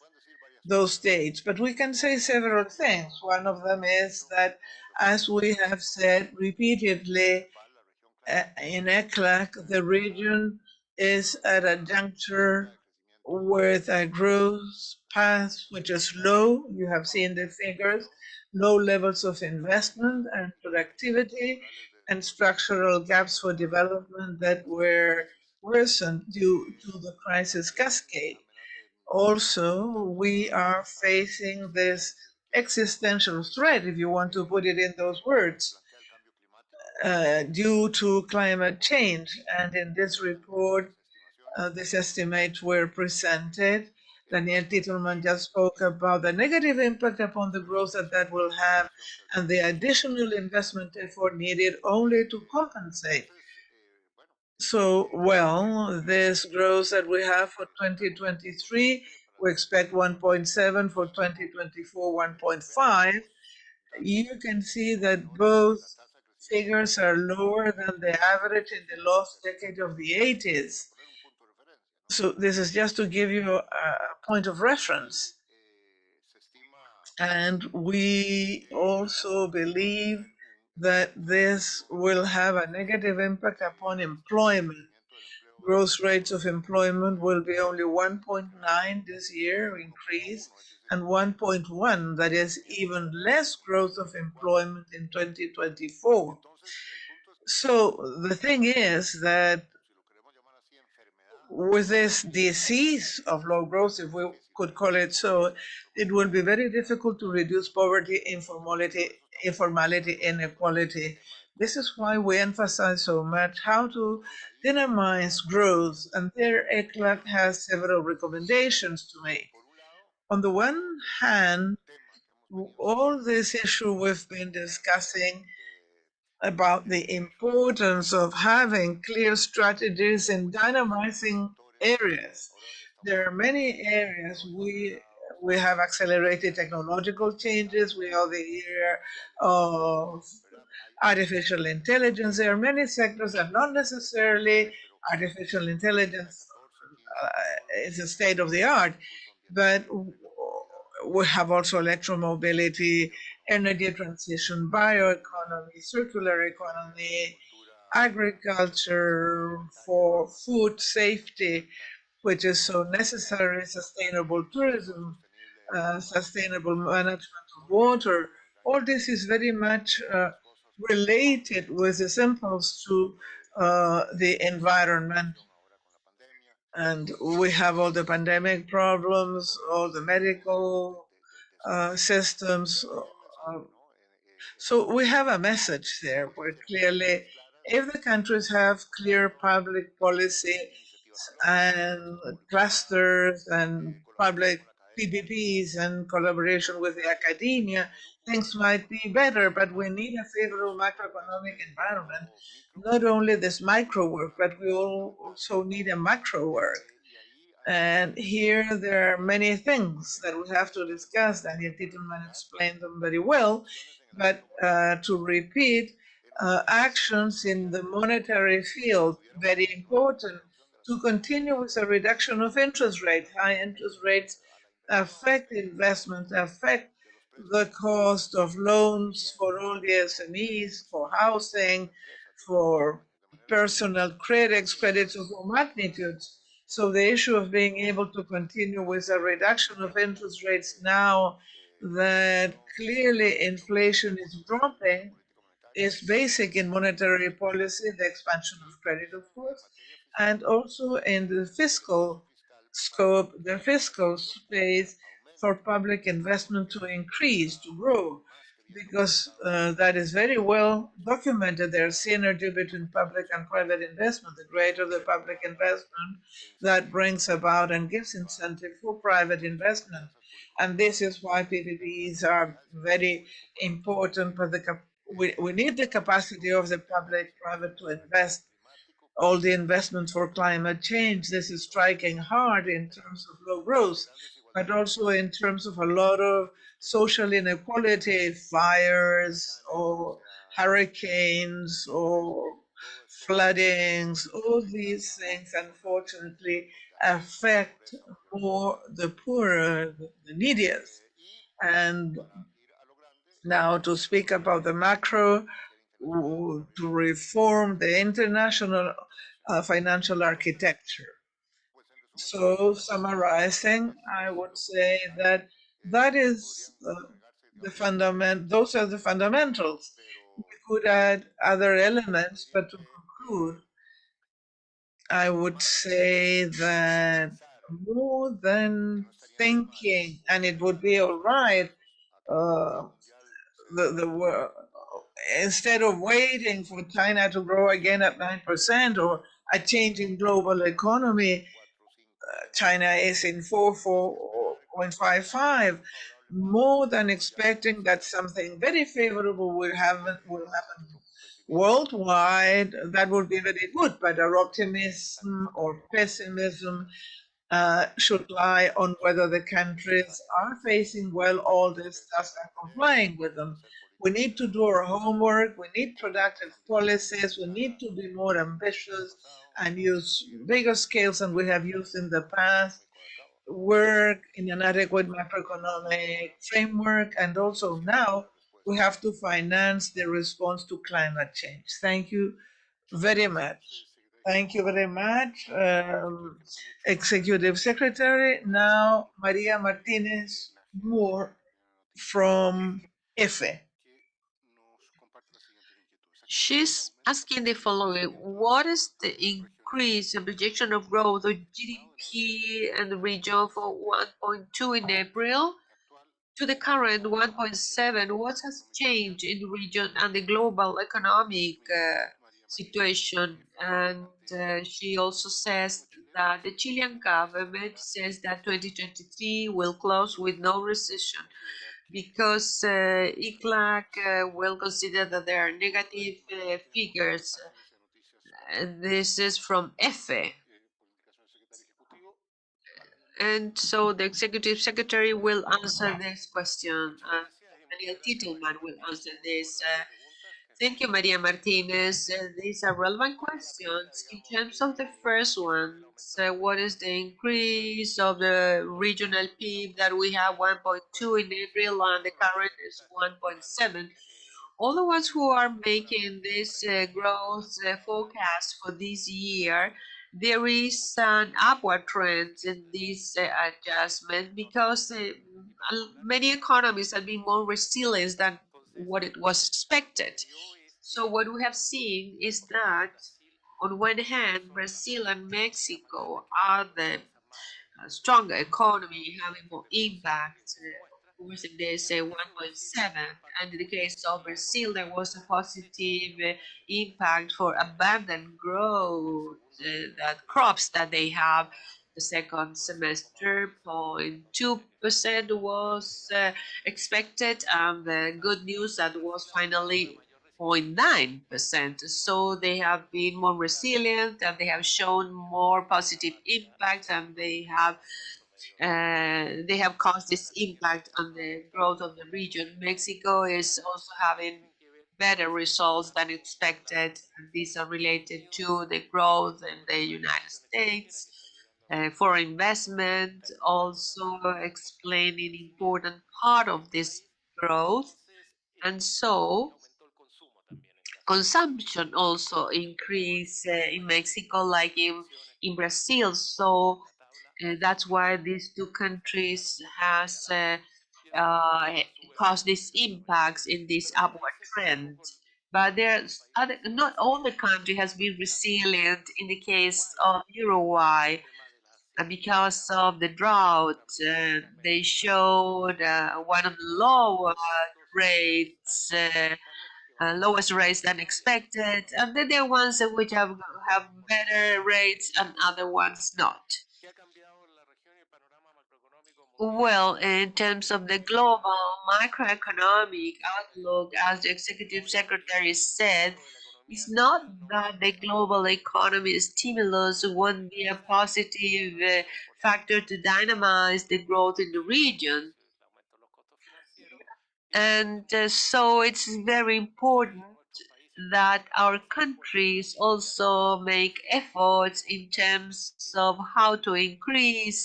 B: those dates. But we can say several things. One of them is that, as we have said repeatedly in ECLAC, the region is at a juncture with a growth path which is low. You have seen the figures, low levels of investment and productivity, and structural gaps for development that were worsened due to the crisis cascade. Also, we are facing this existential threat, if you want to put it in those words, due to climate change. And in this report, these estimates were presented. Daniel Titelman just spoke about the negative impact upon the growth that will have and the additional investment effort needed only to compensate. So, well, this growth that we have for 2023, we expect 1.7, for 2024, 1.5. You can see that both figures are lower than the average in the last decade of the 80s. So this is just to give you a point of reference. And we also believe that this will have a negative impact upon employment. Growth rates of employment will be only 1.9 this year increase, and 1.1, that is even less growth of employment in 2024. So the thing is that with this disease of low growth, if we could call it so, it will be very difficult to reduce poverty, informality, inequality. This is why we emphasize so much how to dynamize growth, and there ECLAC has several recommendations to make. On the one hand, all this issue we've been discussing about the importance of having clear strategies in dynamizing areas. There are many areas we have accelerated technological changes. We are the era of artificial intelligence. There are many sectors that not necessarily artificial intelligence is a state of the art, but we have also electromobility, energy transition, bioeconomy, circular economy, agriculture for food safety, which is so necessary, sustainable tourism, sustainable management of water. All this is very much related with this impulse to the environment. And we have all the pandemic problems, all the medical systems. So we have a message there where clearly, if the countries have clear public policy and clusters and public PPPs and collaboration with the academia, things might be better. But we need a favorable macroeconomic environment, not only this micro work, but we also need a macro work. And here there are many things that we have to discuss. Daniel Titelman explained them very well. But to repeat, actions in the monetary field, very important to continue with a reduction of interest rates. High interest rates affect investment, affect the cost of loans for all the SMEs, for housing, for personal credits of all magnitudes. So the issue of being able to continue with a reduction of interest rates now that clearly inflation is dropping is basic in monetary policy, the expansion of credit, of course, and also in the fiscal scope, the fiscal space for public investment to increase, to grow, because that is very well documented. There's synergy between public and private investment. The greater the public investment, that brings about and gives incentive for private investment. And this is why PPPs are very important for the we need the capacity of the public private to invest all the investments for climate change. This is striking hard in terms of low growth, but also in terms of a lot of social inequality, fires or hurricanes or floodings. All these things, unfortunately, affect more the poorer, the neediest. And now to speak about the macro, to reform the international financial architecture. So, summarizing, I would say that that is the fundament. Those are the fundamentals. We could add other elements, but to conclude, I would say that more than thinking, and it would be all right. Uh, the instead of waiting for China to grow again at 9% or a changing global economy, China is in 4.55, more than expecting that something very favorable will happen worldwide. That would be very good, but our optimism or pessimism should lie on whether the countries are facing well all these tasks and complying with them. We need to do our homework. We need productive policies. We need to be more ambitious and use bigger scales than we have used in the past. Work in an adequate macroeconomic framework. And also now we have to finance the response to climate change. Thank you very much. Thank you very much, Executive Secretary. Now, Maria Martinez Moore from EFE.
A: She's asking the following: what is the increase in projection of growth of GDP in the region for 1.2 in April to the current 1.7? What has changed in the region and the global economic situation? And she also says that the Chilean government says that 2023 will close with no recession because ECLAC will consider that there are negative figures. This is from EFE. And so the executive secretary will answer this question. Daniel Titelman will answer this. Thank you, Maria Martinez. These are relevant questions. In terms of the first one, so what is the increase of the regional PIB that we have 1.2 in April and the current is 1.7? All the ones who are making this growth forecast for this year, there is an upward trend in this adjustment because many economies have been more resilient than what it was expected. So what we have seen is that on one hand, Brazil and Mexico are the stronger economy having more impact. Of course, if they say 1.7, and in the case of Brazil, there was a positive impact for abundant growth, that crops that they have. The second semester, 0.2% was expected, and the good news that was finally 0.9%. So they have been more resilient and they have shown more positive impact, and they have caused this impact on the growth of the region. Mexico is also having better results than expected. These are related to the growth in the United States. For investment, also explaining important part of this growth. And so consumption also increased in Mexico like in Brazil. So that's why these two countries has uh, caused these impacts in this upward trend. But there's other, not all the country has been resilient. In the case of Uruguay, because of the drought, they showed one of the lower rates. Lowest rates than expected, and then there are ones which have better rates and other ones not. Well, in terms of the global macroeconomic outlook, as the executive secretary said, it's not that the global economy stimulus won't be a positive factor to dynamize the growth in the region. And so it's very important that our countries also make efforts in terms of how to increase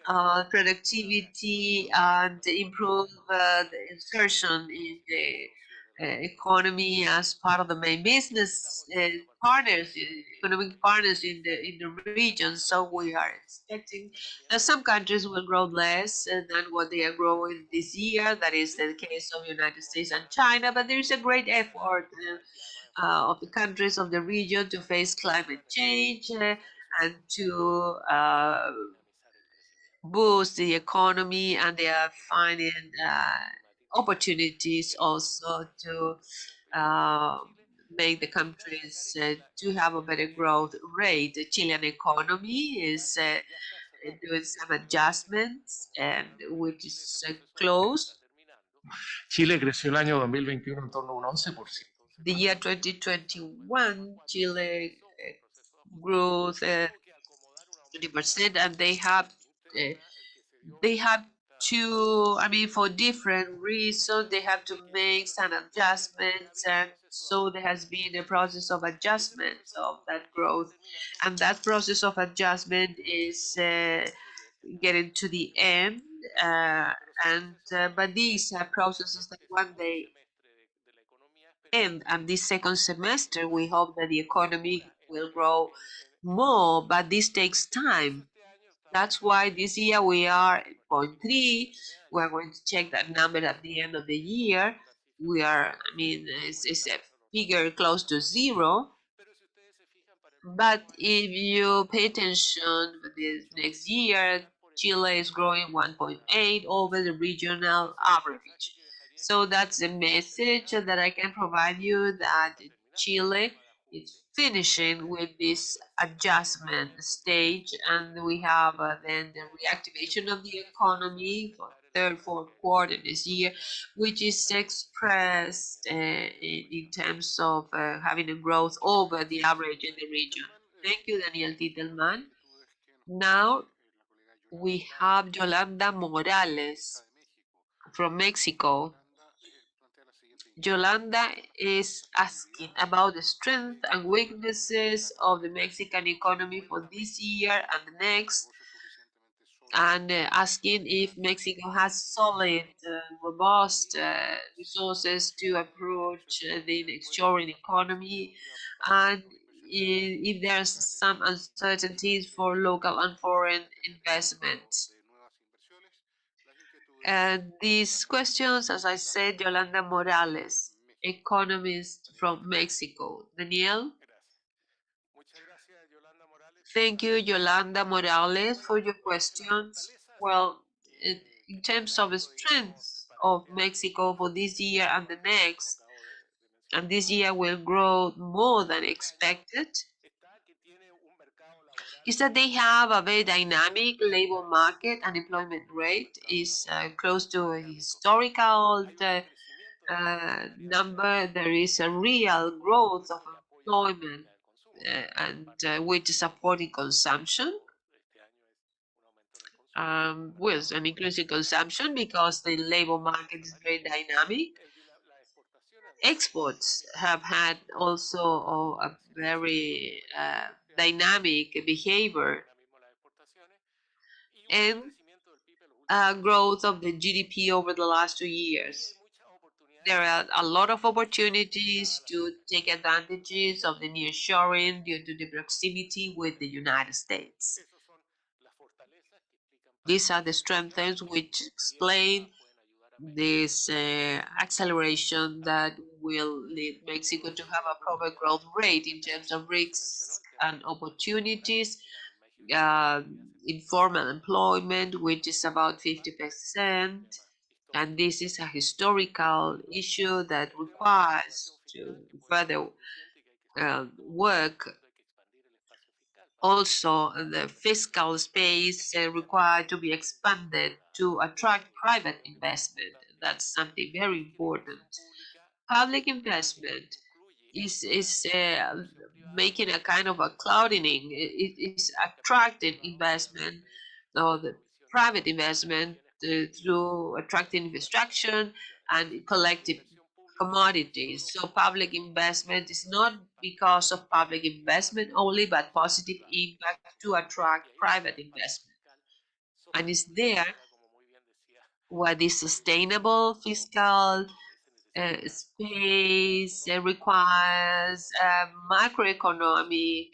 A: productivity and improve the insertion in the economy as part of the main business partners, economic partners in the region. So we are expecting that some countries will grow less than what they are growing this year. That is the case of United States and China. But there is a great effort of the countries of the region to face climate change and to boost the economy, and they are finding opportunities also to uh, make the countries to have a better growth rate. The Chilean economy is doing some adjustments, and which is close.
C: Chile creció el año 2021 en torno a un 11%.
A: The year 2021, Chile grew 20%, and they have to, I mean, for different reasons, they have to make some adjustments. And so there has been a process of adjustment of that growth. And that process of adjustment is getting to the end. But these are processes that one day end. And this second semester, we hope that the economy will grow more, but this takes time. That's why this year we are at 0.3. We're going to check that number at the end of the year. We are, I mean, it's a figure close to zero. But if you pay attention for this next year, Chile is growing 1.8 over the regional average. So that's the message that I can provide you, that Chile is finishing with this adjustment stage, and we have then the reactivation of the economy for third, fourth quarter this year, which is expressed in terms of having a growth over the average in the region. Thank you, Daniel Titelman. Now we have Yolanda Morales from Mexico. Yolanda is asking about the strengths and weaknesses of the Mexican economy for this year and the next, and asking if Mexico has solid, robust resources to approach the nearshoring economy, and if there's some uncertainties for local and foreign investment. And these questions, as I said, Yolanda Morales, economist from Mexico. Daniel? Thank you, Yolanda Morales, for your questions. Well, in terms of the strength of Mexico for this year and the next, and this year will grow more than expected, is that they have a very dynamic labor market. Unemployment rate is close to a historical number. There is a real growth of employment and which is supporting consumption. With an increase in consumption because the labor market is very dynamic. Exports have had also a very dynamic behavior, and growth of the GDP over the last 2 years. There are a lot of opportunities to take advantages of the nearshoring due to the proximity with the United States. These are the strengths which explain this acceleration that will lead Mexico to have a proper growth rate in terms of risks and opportunities. Informal employment, which is about 50%, and this is a historical issue that requires to further work. Also, the fiscal space required to be expanded to attract private investment. That's something very important. Public investment is making a kind of a clouding. It is attracting investment, or the private investment through attracting infrastructure and collective commodities. So public investment is not because of public investment only, but positive impact to attract private investment. And it's there what is sustainable fiscal space requires macroeconomic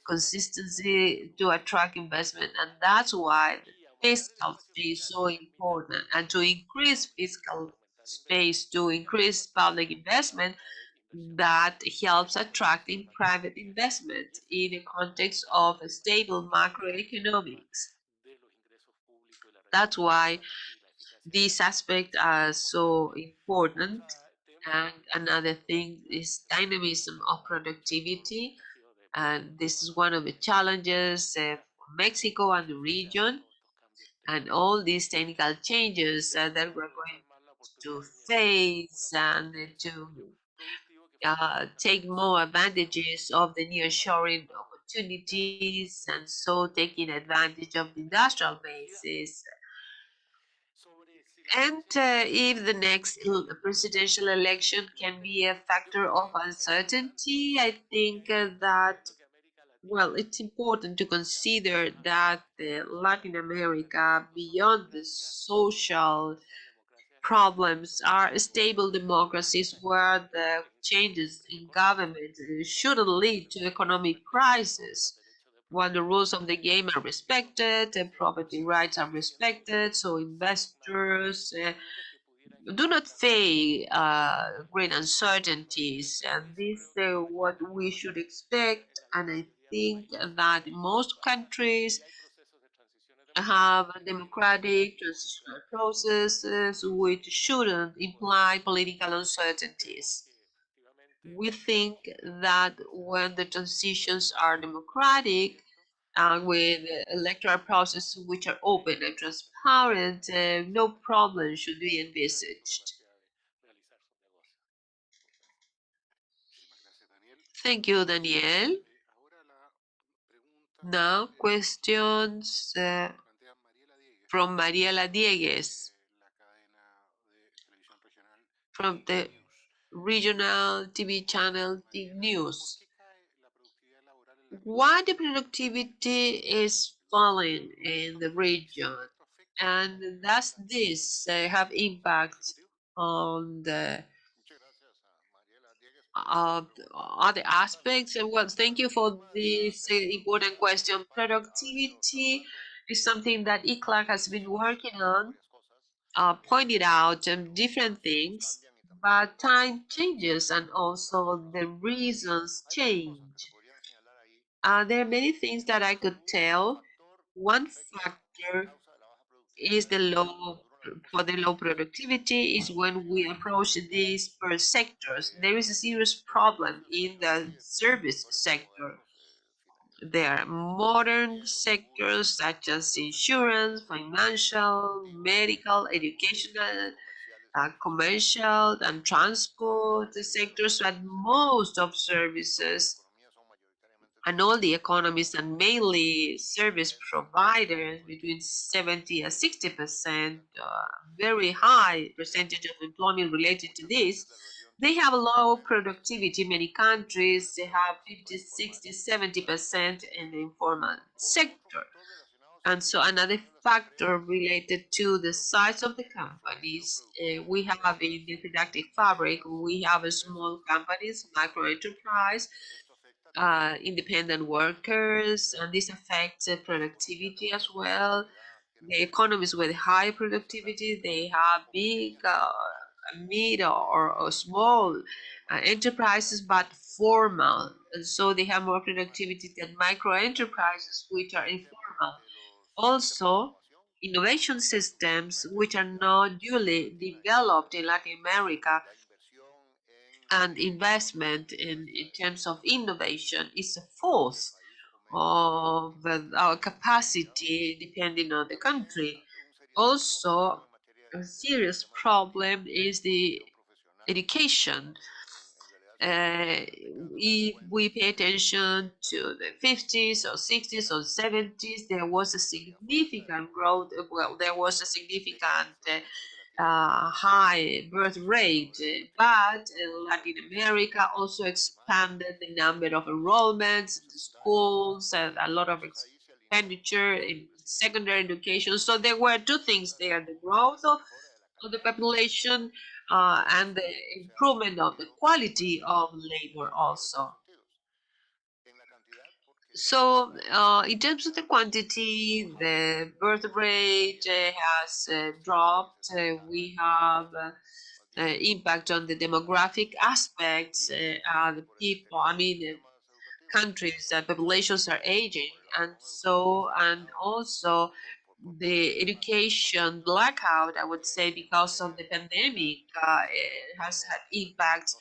A: consistency to attract investment, and that's why the fiscal space is so important. And to increase fiscal space, to increase public investment, that helps attracting private investment in a context of a stable macroeconomics. That's why these aspects are so important. And another thing is dynamism of productivity. And this is one of the challenges for Mexico and the region. And all these technical changes that we're going to face and to take more advantages of the nearshoring opportunities, and so taking advantage of the industrial bases. And if the next presidential election can be a factor of uncertainty, I think that, well, it's important to consider that Latin America, beyond the social problems, are stable democracies where the changes in government shouldn't lead to economic crisis. When the rules of the game are respected and property rights are respected, so investors do not face great uncertainties, and this is what we should expect. And I think that most countries have democratic transitional processes which shouldn't imply political uncertainties. We think that when the transitions are democratic and with electoral processes which are open and transparent, no problem should be envisaged. Thank you, Daniel. Now, questions from Mariela Diegues from the regional TV channel, the news. Why the productivity is falling in the region, and does this have impact on the other aspects? Well, thank you for this important question. Productivity is something that ECLAC has been working on, pointed out different things, but time changes and also the reasons change. There are many things that I could tell. One factor is for the low productivity is when we approach these per sectors. There is a serious problem in the service sector. There are modern sectors such as insurance, financial, medical, educational, commercial, and transport sectors, but most of services and all the economies and mainly service providers between 70 and 60%, very high percentage of employment related to this. They have low productivity. Many countries, they have 50, 60, 70% in the informal sector. And so another factor related to the size of the companies, we have in the productive fabric, we have a small companies, micro enterprise, independent workers, and this affects productivity as well. The economies with high productivity, they have big, mid, or small enterprises, but formal. And so they have more productivity than micro enterprises, which are informal. Also, innovation systems, which are not duly developed in Latin America, and investment in terms of innovation is a fourth of our capacity depending on the country. Also, a serious problem is the education. If we pay attention to the 50s or 60s or 70s, there was a significant growth. Well, there was a significant high birth rate, but Latin America also expanded the number of enrollments, the schools, and a lot of expenditure in secondary education. So there were two things there: the growth of the population and the improvement of the quality of labor also. So, in terms of the quantity, the birth rate has dropped. We have impact on the demographic aspects. The people, I mean, countries, populations are aging, and also the education blackout, I would say, because of the pandemic, it has had impact,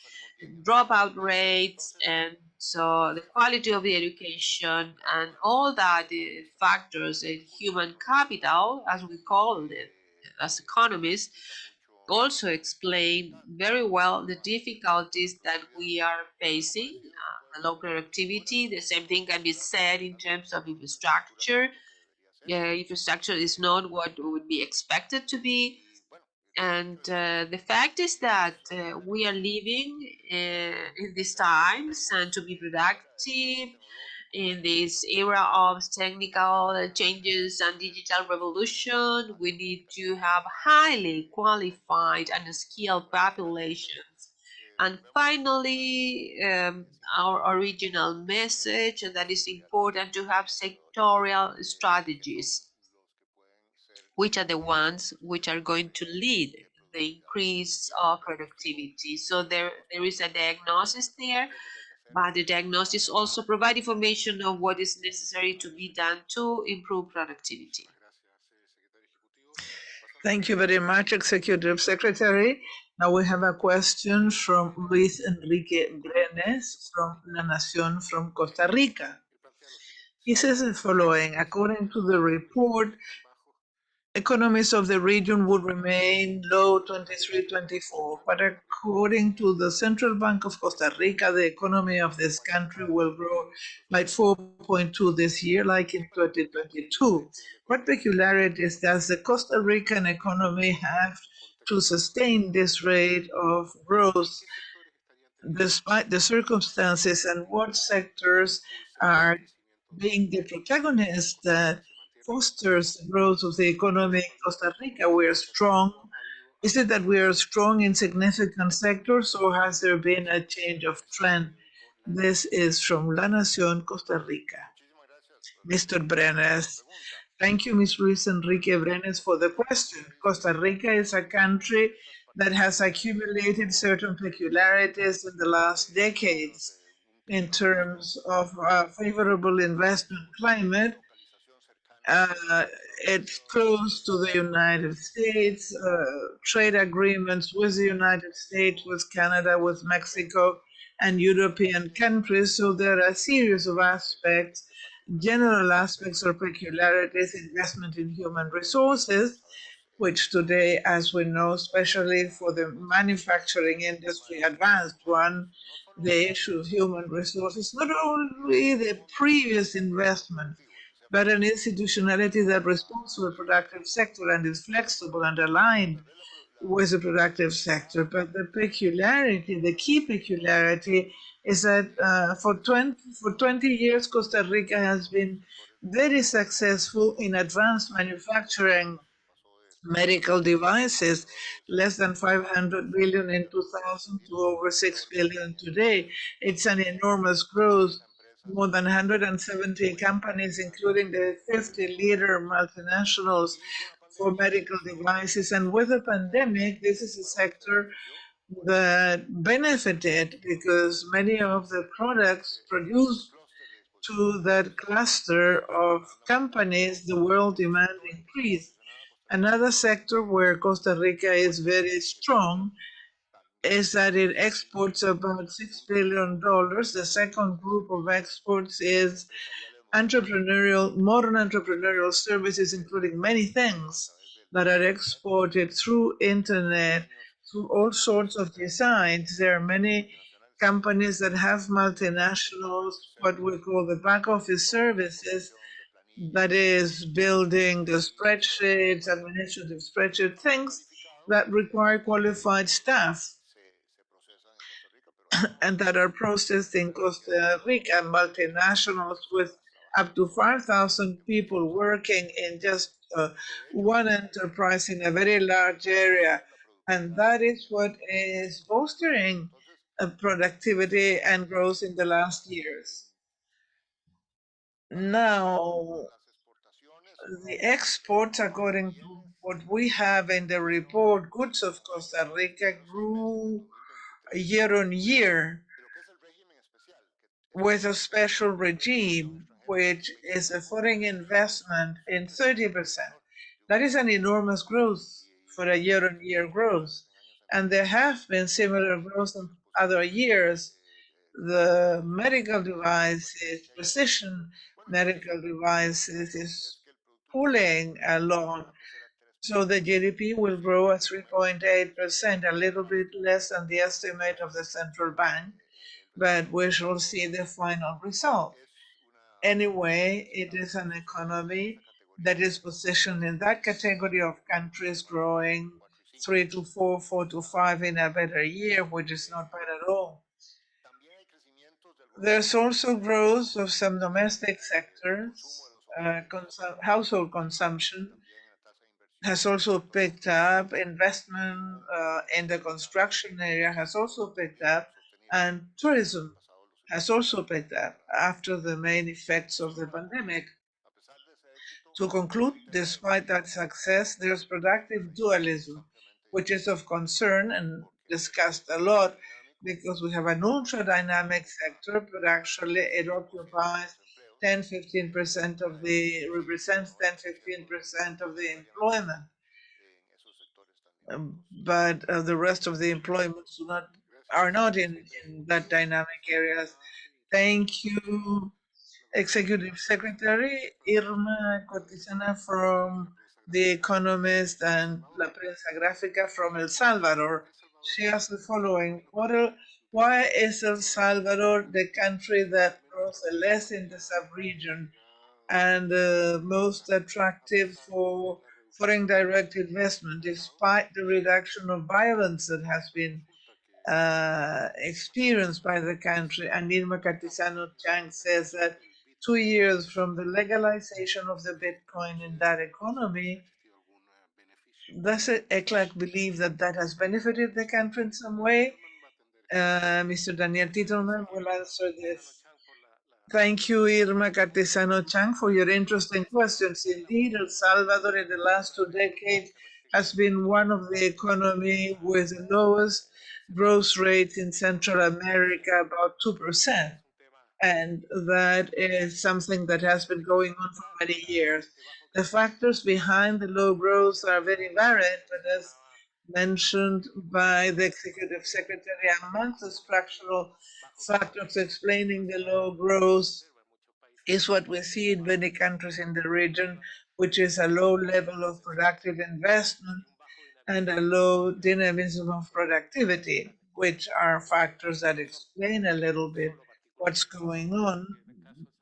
A: dropout rates, and so the quality of the education and all that factors in human capital, as we call it as economists, also explain very well the difficulties that we are facing, the low productivity. The same thing can be said in terms of infrastructure. Infrastructure is not what would be expected to be. And the fact is that we are living in these times, and to be productive in this era of technical changes and digital revolution, we need to have highly qualified and skilled populations. And finally, our original message, and that is important to have sectorial strategies, which are the ones which are going to lead the increase of productivity. So there is a diagnosis there, but the diagnosis also provide information of what is necessary to be done to improve productivity.
B: Thank you very much, Executive Secretary. Now we have a question from Luis Enrique Brenes from La Nación from Costa Rica. He says the following: according to the report, economies of the region would remain low 23-24, but according to the Central Bank of Costa Rica, the economy of this country will grow by 4.2 this year, like in 2022. What peculiarities does the Costa Rican economy have to sustain this rate of growth? despite the circumstances and what sectors are being the protagonist that fosters the growth of the economy in Costa Rica. We are strong. Is it that we are strong in significant sectors, or has there been a change of trend? This is from La Nación, Costa Rica. Mr. Brenes. Thank you, Ms. Luis Enrique Brenes, for the question. Costa Rica is a country that has accumulated certain peculiarities in the last decades in terms of a favorable investment climate. It's close to the United States, trade agreements with the United States, with Canada, with Mexico, and European countries. So there are a series of aspects, general aspects or peculiarities, investment in human resources, which today, as we know, especially for the manufacturing industry, advanced one, the issue of human resources, not only the previous investment, but an institutionality that responds to the productive sector and is flexible and aligned with the productive sector. But the peculiarity, the key peculiarity, is that for 20 years, Costa Rica has been very successful in advanced manufacturing medical devices, less than 500 billion in 2000 to over 6 billion today. It's an enormous growth. More than 170 companies, including the 50 leader multinationals for medical devices. And with the pandemic, this is a sector that benefited because many of the products produced to that cluster of companies, the world demand increased. Another sector where Costa Rica is very strong is that it exports about $6 billion. The second group of exports is modern entrepreneurial services, including many things that are exported through internet, through all sorts of designs. There are many companies that have multinationals, what we call the back office services, that is building the spreadsheets, administrative spreadsheet things that require qualified staff and that are processed in Costa Rica, multinationals with up to 5,000 people working in just one enterprise in a very large area. And that is what is bolstering productivity and growth in the last years. Now, the exports, according to what we have in the report, goods of Costa Rica grew year on year with a special regime, which is a foreign investment in 30%. That is an enormous growth for a year on year growth. And there have been similar growth in other years. The medical devices, precision medical devices, is pulling along. So the GDP will grow at 3.8%, a little bit less than the estimate of the central bank, but we shall see the final result. Anyway, it is an economy that is positioned in that category of countries growing 3 to 4, 4 to 5 in a better year, which is not bad at all. There's also growth of some domestic sectors. Household consumption has also picked up. Investment in the construction area has also picked up, and tourism has also picked up after the main effects of the pandemic. To conclude, despite that success, there's productive dualism, which is of concern and discussed a lot because we have an ultra dynamic sector, but actually it occupies 10-15% of the, represents 10-15% of the employment. But the rest of the employments are not in that dynamic areas. Thank you, Executive Secretary Irma Cortizana from The Economist and La Prensa Gráfica from El Salvador. She asked the following: why is El Salvador the country that grows the less in the sub-region and most attractive for foreign direct investment, despite the reduction of violence that has been experienced by the country. And Irma Cartisano Chang says that 2 years from the legalization of the Bitcoin in that economy, does ECLAC believe that that has benefited the country in some way? Mr. Daniel Titelman will answer this. Thank you, Irma Cartesano Chang, for your interesting questions. Indeed, El Salvador in the last 2 decades has been one of the economy with the lowest growth rate in Central America, about 2%. And that is something that has been going on for many years. The factors behind the low growth are very varied, but as mentioned by the Executive Secretary, amongst the structural factors explaining the low growth is what we see in many countries in the region, which is a low level of productive investment and a low dynamism of productivity, which are factors that explain a little bit what's going on.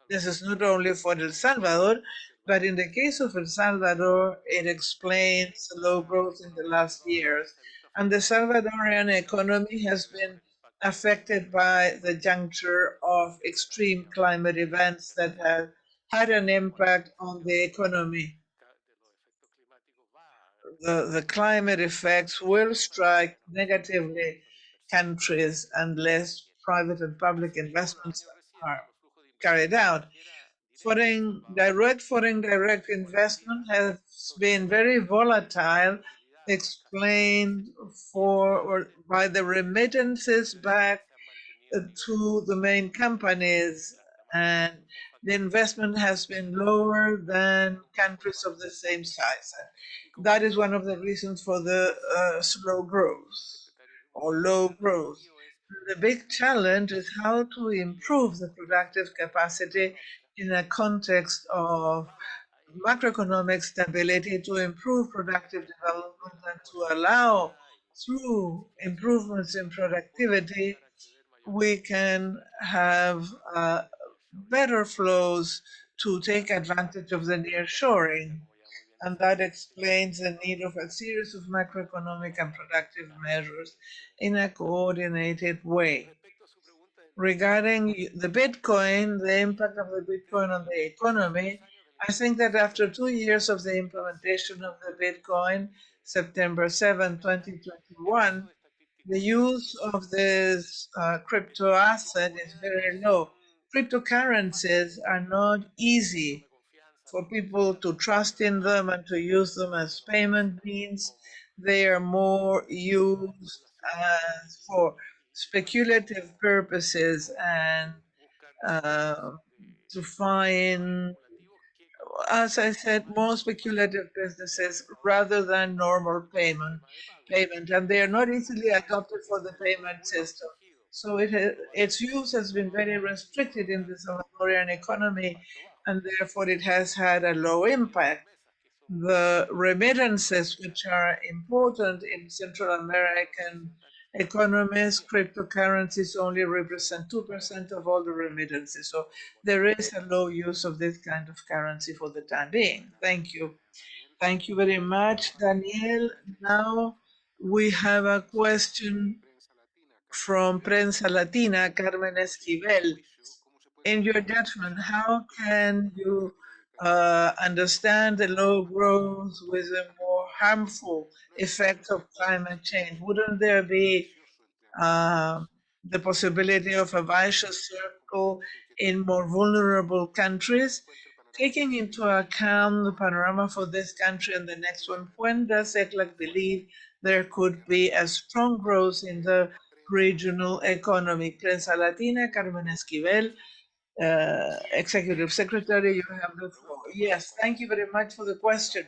B: This is not only for El Salvador, but in the case of El Salvador, it explains the low growth in the last years. And the Salvadorian economy has been affected by the juncture of extreme climate events that have had an impact on the economy. The climate effects will strike negatively countries unless private and public investments are carried out. Foreign direct investment has been very volatile, explained by the remittances back to the main companies, and the investment has been lower than countries of the same size. That is one of the reasons for the slow growth or low growth. The big challenge is how to improve the productive capacity in a context of macroeconomic stability, to improve productive development and to allow, through improvements in productivity, we can have better flows to take advantage of the nearshoring. And that explains the need of a series of macroeconomic and productive measures in a coordinated way. Regarding the Bitcoin, the impact of the Bitcoin on the economy, I think that after 2 years of the implementation of the Bitcoin, September 7, 2021, the use of this crypto asset is very low. Cryptocurrencies are not easy for people to trust in them and to use them as payment means. They are more used for speculative purposes and to find, as I said, more speculative businesses rather than normal payment, and they are not easily adopted for the payment system. So its use has been very restricted in the Salvadorian economy, and therefore it has had a low impact. The remittances, which are important in Central American economies, cryptocurrencies only represent 2% of all the remittances. So there is a low use of this kind of currency for the time being. Thank you. Thank you very much, Daniel. Now we have a question from Prensa Latina, Carmen Esquivel. In your judgment, how can you understand the low growth with the more harmful effects of climate change? Wouldn't there be the possibility of a vicious circle in more vulnerable countries? Taking into account the panorama for this country and the next one, when does ECLAC believe there could be a strong growth in the regional economy? Prensa Latina, Carmen Esquivel, Executive Secretary, you have the floor. Yes, thank you very much for the question.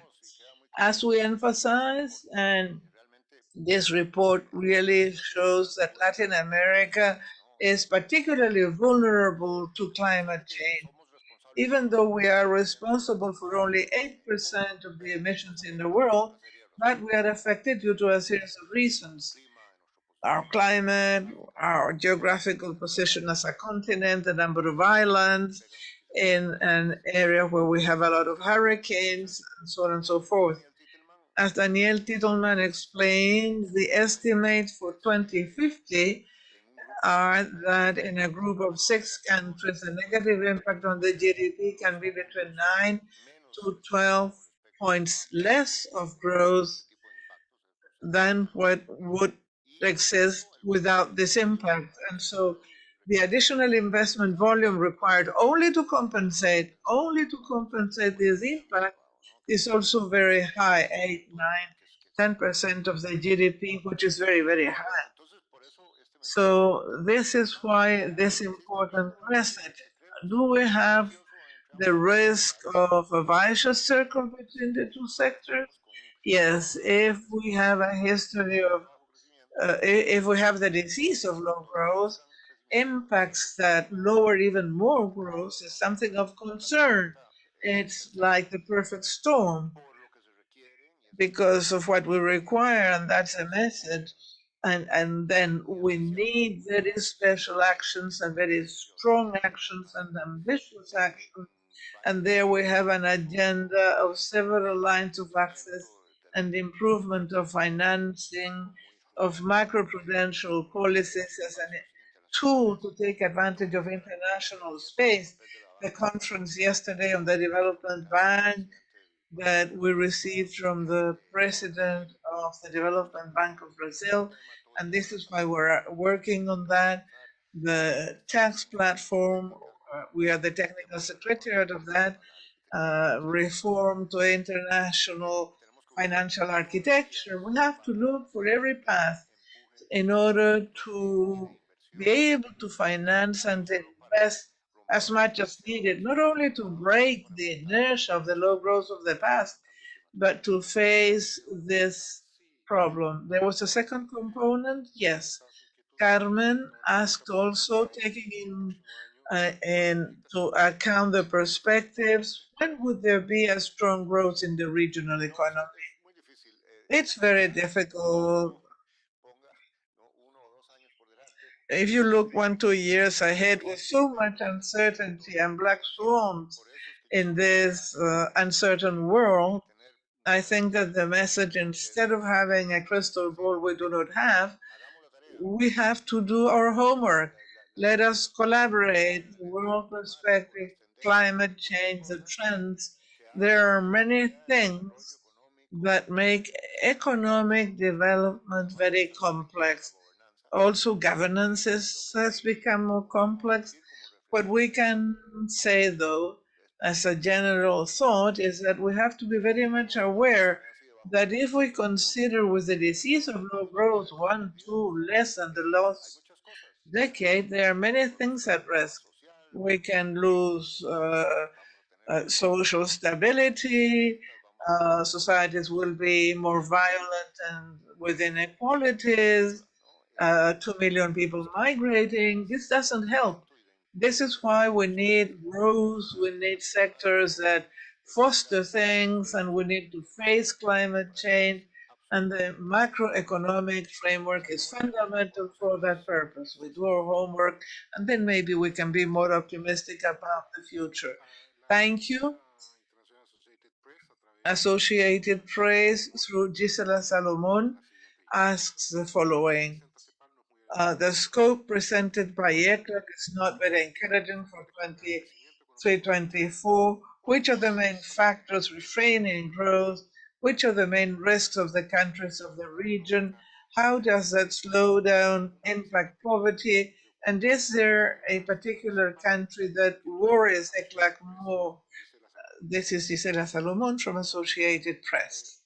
B: As we emphasize, and this report really shows that Latin America is particularly vulnerable to climate change. Even though we are responsible for only 8% of the emissions in the world, but we are affected due to a series of reasons. Our climate, our geographical position as a continent, the number of islands in an area where we have a lot of hurricanes, and so on and so forth. As Daniel Titelman explained, the estimates for 2050 are that in a group of 6 countries, the negative impact on the GDP can be between 9 to 12 points less of growth than what would exist without this impact. And so the additional investment volume required only to compensate this impact is also very high, 8, 9, 10% of the GDP, which is very, very high. So this is why this important message. Do we have the risk of a vicious circle between the two sectors? Yes, if we have a history of, if we have the disease of low growth, impacts that lower even more growth is something of concern. It's like the perfect storm because of what we require, and that's a message. And then we need very special actions and very strong actions and ambitious actions. And there we have an agenda of several lines of access and improvement of financing, of macroprudential policies as a tool to take advantage of international space. The conference yesterday on the Development Bank that we received from the president of the Development Bank of Brazil, and this is why we're working on that. The tax platform, we are the technical secretariat of that, reform to international financial architecture. We have to look for every path in order to be able to finance and invest as much as needed, not only to break the inertia of the low growth of the past, but to face this problem. There was a second component, yes. Carmen asked also, taking into account the perspectives, when would there be a strong growth in the regional economy? It's very difficult. If you look 1, 2 years ahead with so much uncertainty and black swans in this uncertain world, I think that the message, instead of having a crystal ball we do not have, we have to do our homework. Let us collaborate, the world perspective, climate change, the trends. There are many things that make economic development very complex. Also, governance has become more complex. What we can say, though, as a general thought, is that we have to be very much aware that if we consider with the disease of low growth 1, 2 less than the last decade, there are many things at risk. We can lose social stability, societies will be more violent and with inequalities, 2 million people migrating. This doesn't help. This is why we need growth, we need sectors that foster things, and we need to face climate change. And the macroeconomic framework is fundamental for that purpose. We do our homework, and then maybe we can be more optimistic about the future. Thank you. Associated Press, through Gisela Salomon, asks the following. The scope presented by ECLAC is not very encouraging for 23-24. Which are the main factors refraining growth? Which are the main risks of the countries of the region? How does that slowdown impact poverty? And is there a particular country that worries ECLAC more? This is Gisela Salomon from Associated Press.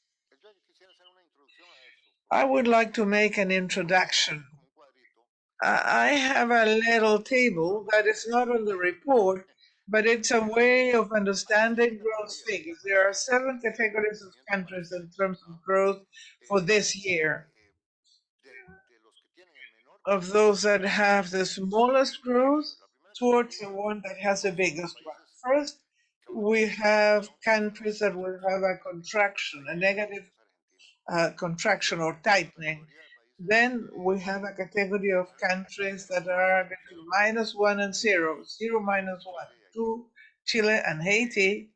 B: I would like to make an introduction. I have a little table that is not on the report, but it's a way of understanding growth figures. There are 7 categories of countries in terms of growth for this year. Of those that have the smallest growth towards the one that has the biggest one. First, we have countries that will have a contraction, a negative contraction or tightening. Then we have a category of countries that are between -1 and 0, 0 -1, 2, Chile and Haiti.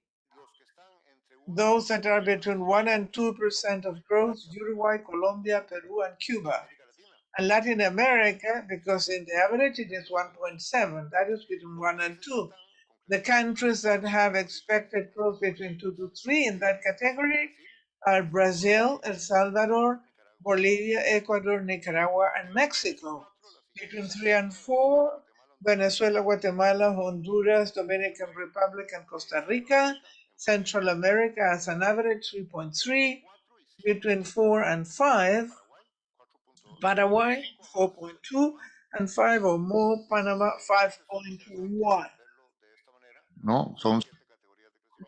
B: those that are between 1 and 2% of growth, Uruguay, Colombia, Peru, and Cuba. And Latin America, because in the average it is 1.7, that is between 1 and 2. The countries that have expected growth between 2 to 3 in that category are Brazil, El Salvador, Bolivia, Ecuador, Nicaragua, and Mexico. Between 3 and 4, Venezuela, Guatemala, Honduras, Dominican Republic, and Costa Rica. Central America as an average 3.3. Between 4 and 5, Paraguay 4.2, and 5 or more, Panama 5.1.
D: ¿no?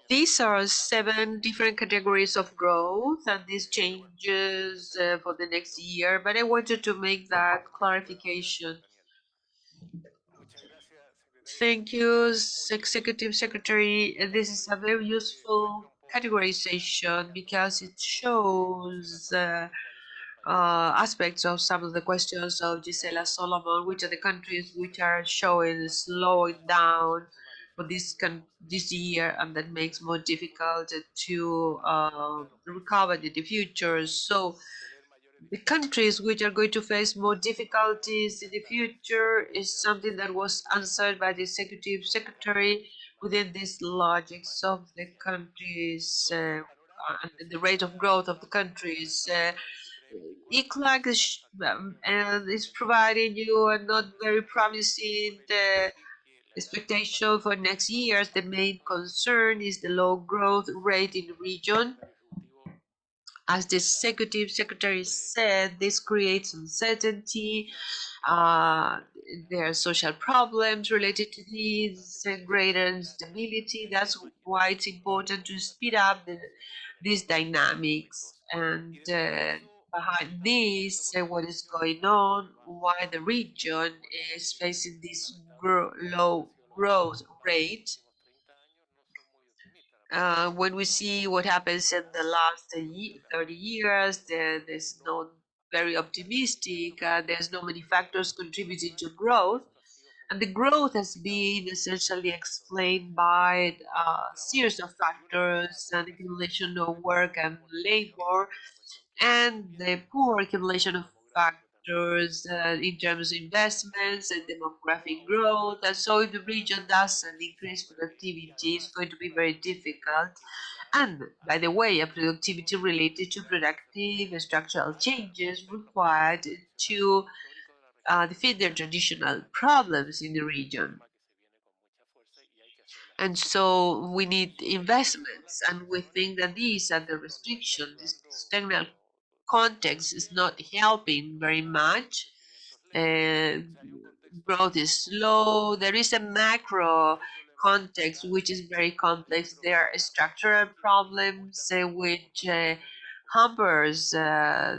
A: These are 7 different categories of growth, and this changes for the next year, but I wanted to make that clarification. Thank you, Executive Secretary. This is a very useful categorization because it shows aspects of some of the questions of Gisela Solomon, which are the countries which are showing slowing down for this year, and that makes more difficult to recover in the future. So the countries which are going to face more difficulties in the future is something that was answered by the Executive Secretary within this logics of the countries and the rate of growth of the countries. ECLAC is providing you a not very promising expectation for next years. The main concern is the low growth rate in the region. As the Executive Secretary said, this creates uncertainty. There are social problems related to this, greater instability. That's why it's important to speed up these dynamics. And behind this, what is going on, why the region is facing this low growth rate. When we see what happens in the last 30 years, there's no very optimistic. There's no many factors contributing to growth. And the growth has been essentially explained by a series of factors, and accumulation of work and labor, and the poor accumulation of factors in terms of investments and demographic growth. And so if the region doesn't increase productivity, it's going to be very difficult. And by the way, a productivity related to productive and structural changes required to defeat their traditional problems in the region. And so we need investments, and we think that these are the restrictions. This external context is not helping very much. Growth is slow. There is a macro context which is very complex. There are structural problems which hampers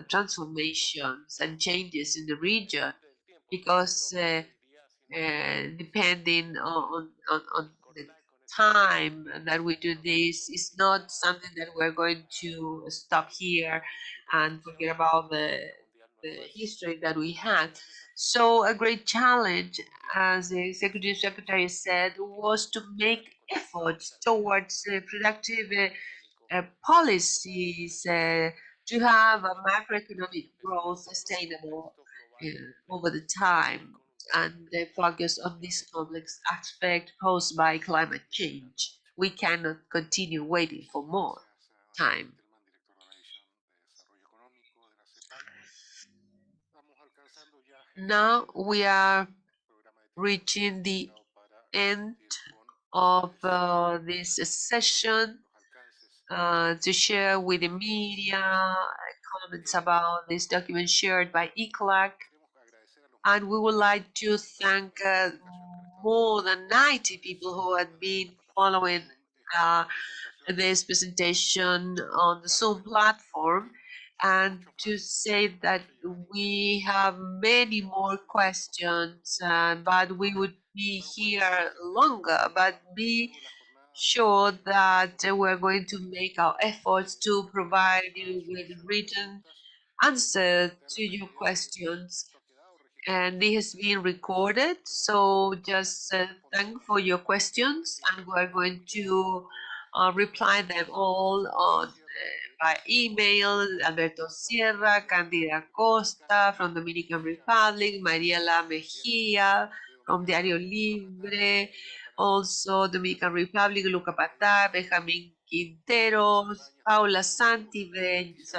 A: transformations and changes in the region, because depending on the time that we do this, is not something that we're going to stop here and forget about the history that we had. So a great challenge, as the Executive Secretary said, was to make efforts towards productive policies to have a macroeconomic growth sustainable over the time, and focus on this complex aspect posed by climate change. We cannot continue waiting for more time. Now we are reaching the end of this session to share with the media comments about this document shared by ECLAC. And we would like to thank more than 90 people who have been following this presentation on the Zoom platform, and to say that we have many more questions, but we would be here longer. But be sure that we're going to make our efforts to provide you with written answers to your questions. And this has been recorded, so just thank for your questions, and we're going to reply them all on by email. Alberto Sierra, Candida Costa from Dominican Republic, Mariela Mejia from Diario Libre, also Dominican Republic, Luca Patá, Benjamin Quinteros, Paula Santibáñez,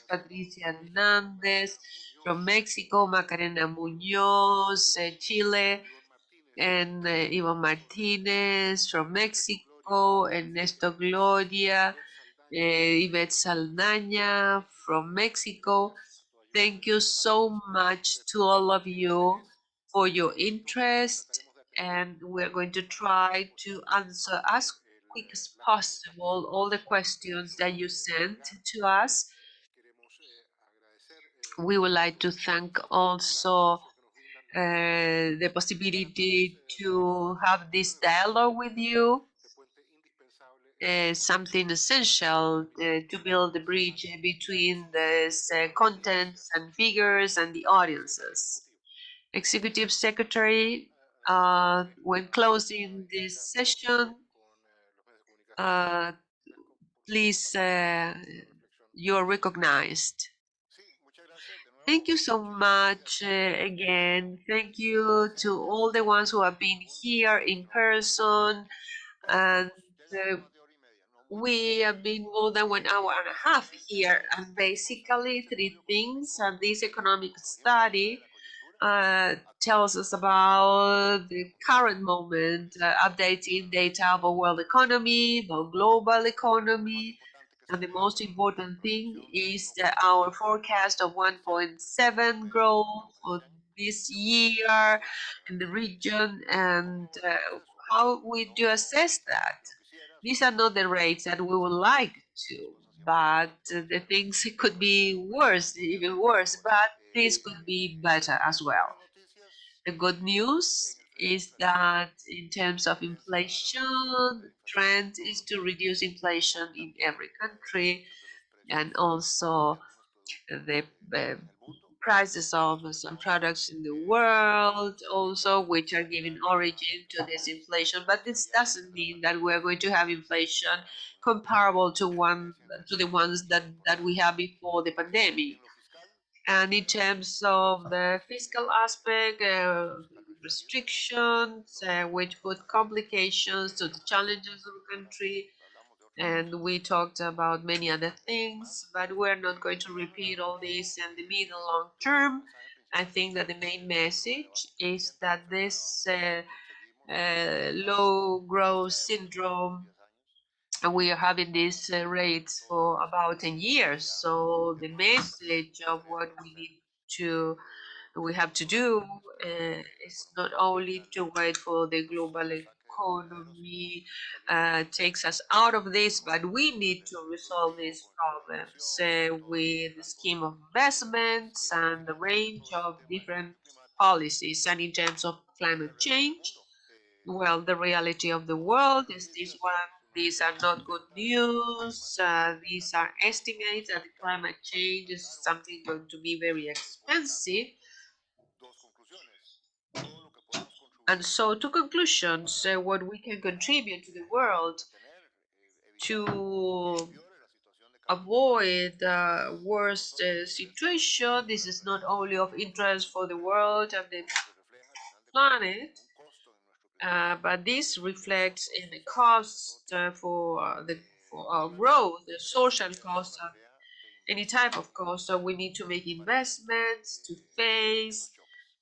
A: Patricia Hernández from Mexico, Macarena Muñoz, Chile, and Ivan Martinez from Mexico, Ernesto Gloria, Yvette Saldaña from Mexico. Thank you so much to all of you for your interest, and we're going to try to answer as quick as possible all the questions that you sent to us. We would like to thank also the possibility to have this dialogue with you, something essential to build the bridge between the contents and figures and the audiences. Executive Secretary, when closing this session, please, you're recognized. Thank you so much again. Thank you to all the ones who have been here in person. And we have been more than 1.5 hours here. And basically, three things. And this economic study tells us about the current moment, updating data about world economy, about global economy, and the most important thing is that our forecast of 1.7 growth for this year in the region, and how we do assess that. These are not the rates that we would like to, but the things could be worse, even worse, but this could be better as well. The good news is that in terms of inflation, trend is to reduce inflation in every country, and also the prices of some products in the world also, which are giving origin to this inflation. But this doesn't mean that we're going to have inflation comparable to the ones that we had before the pandemic. And in terms of the fiscal aspect, restrictions, which put complications to the challenges of the country, and we talked about many other things, but we're not going to repeat all this in the middle long term. I think that the main message is that this low growth syndrome, and we are having these rates for about 10 years. So the message of what we have to do is not only to wait for the global economy takes us out of this, but we need to resolve these problems with the scheme of investments and the range of different policies. And in terms of climate change, well, the reality of the world is this one. These are not good news. These are estimates that climate change is something going to be very expensive. And so, two conclusions: what we can contribute to the world to avoid the worst situation. This is not only of interest for the world and the planet, but this reflects in the cost for our growth, the social cost, and any type of cost. So we need to make investments to face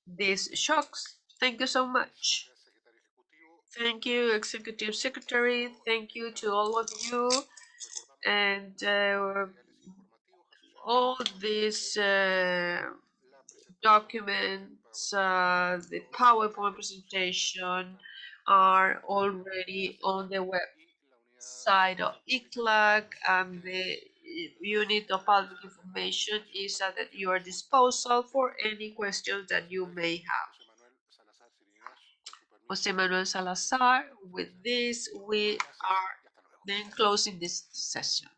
A: these shocks. Thank you so much. Thank you, Executive Secretary. Thank you to all of you. And all these documents, the PowerPoint presentation are already on the website of ECLAC, and the unit of public information is at your disposal for any questions that you may have. Jose Manuel Salazar, with this, we are then closing this session.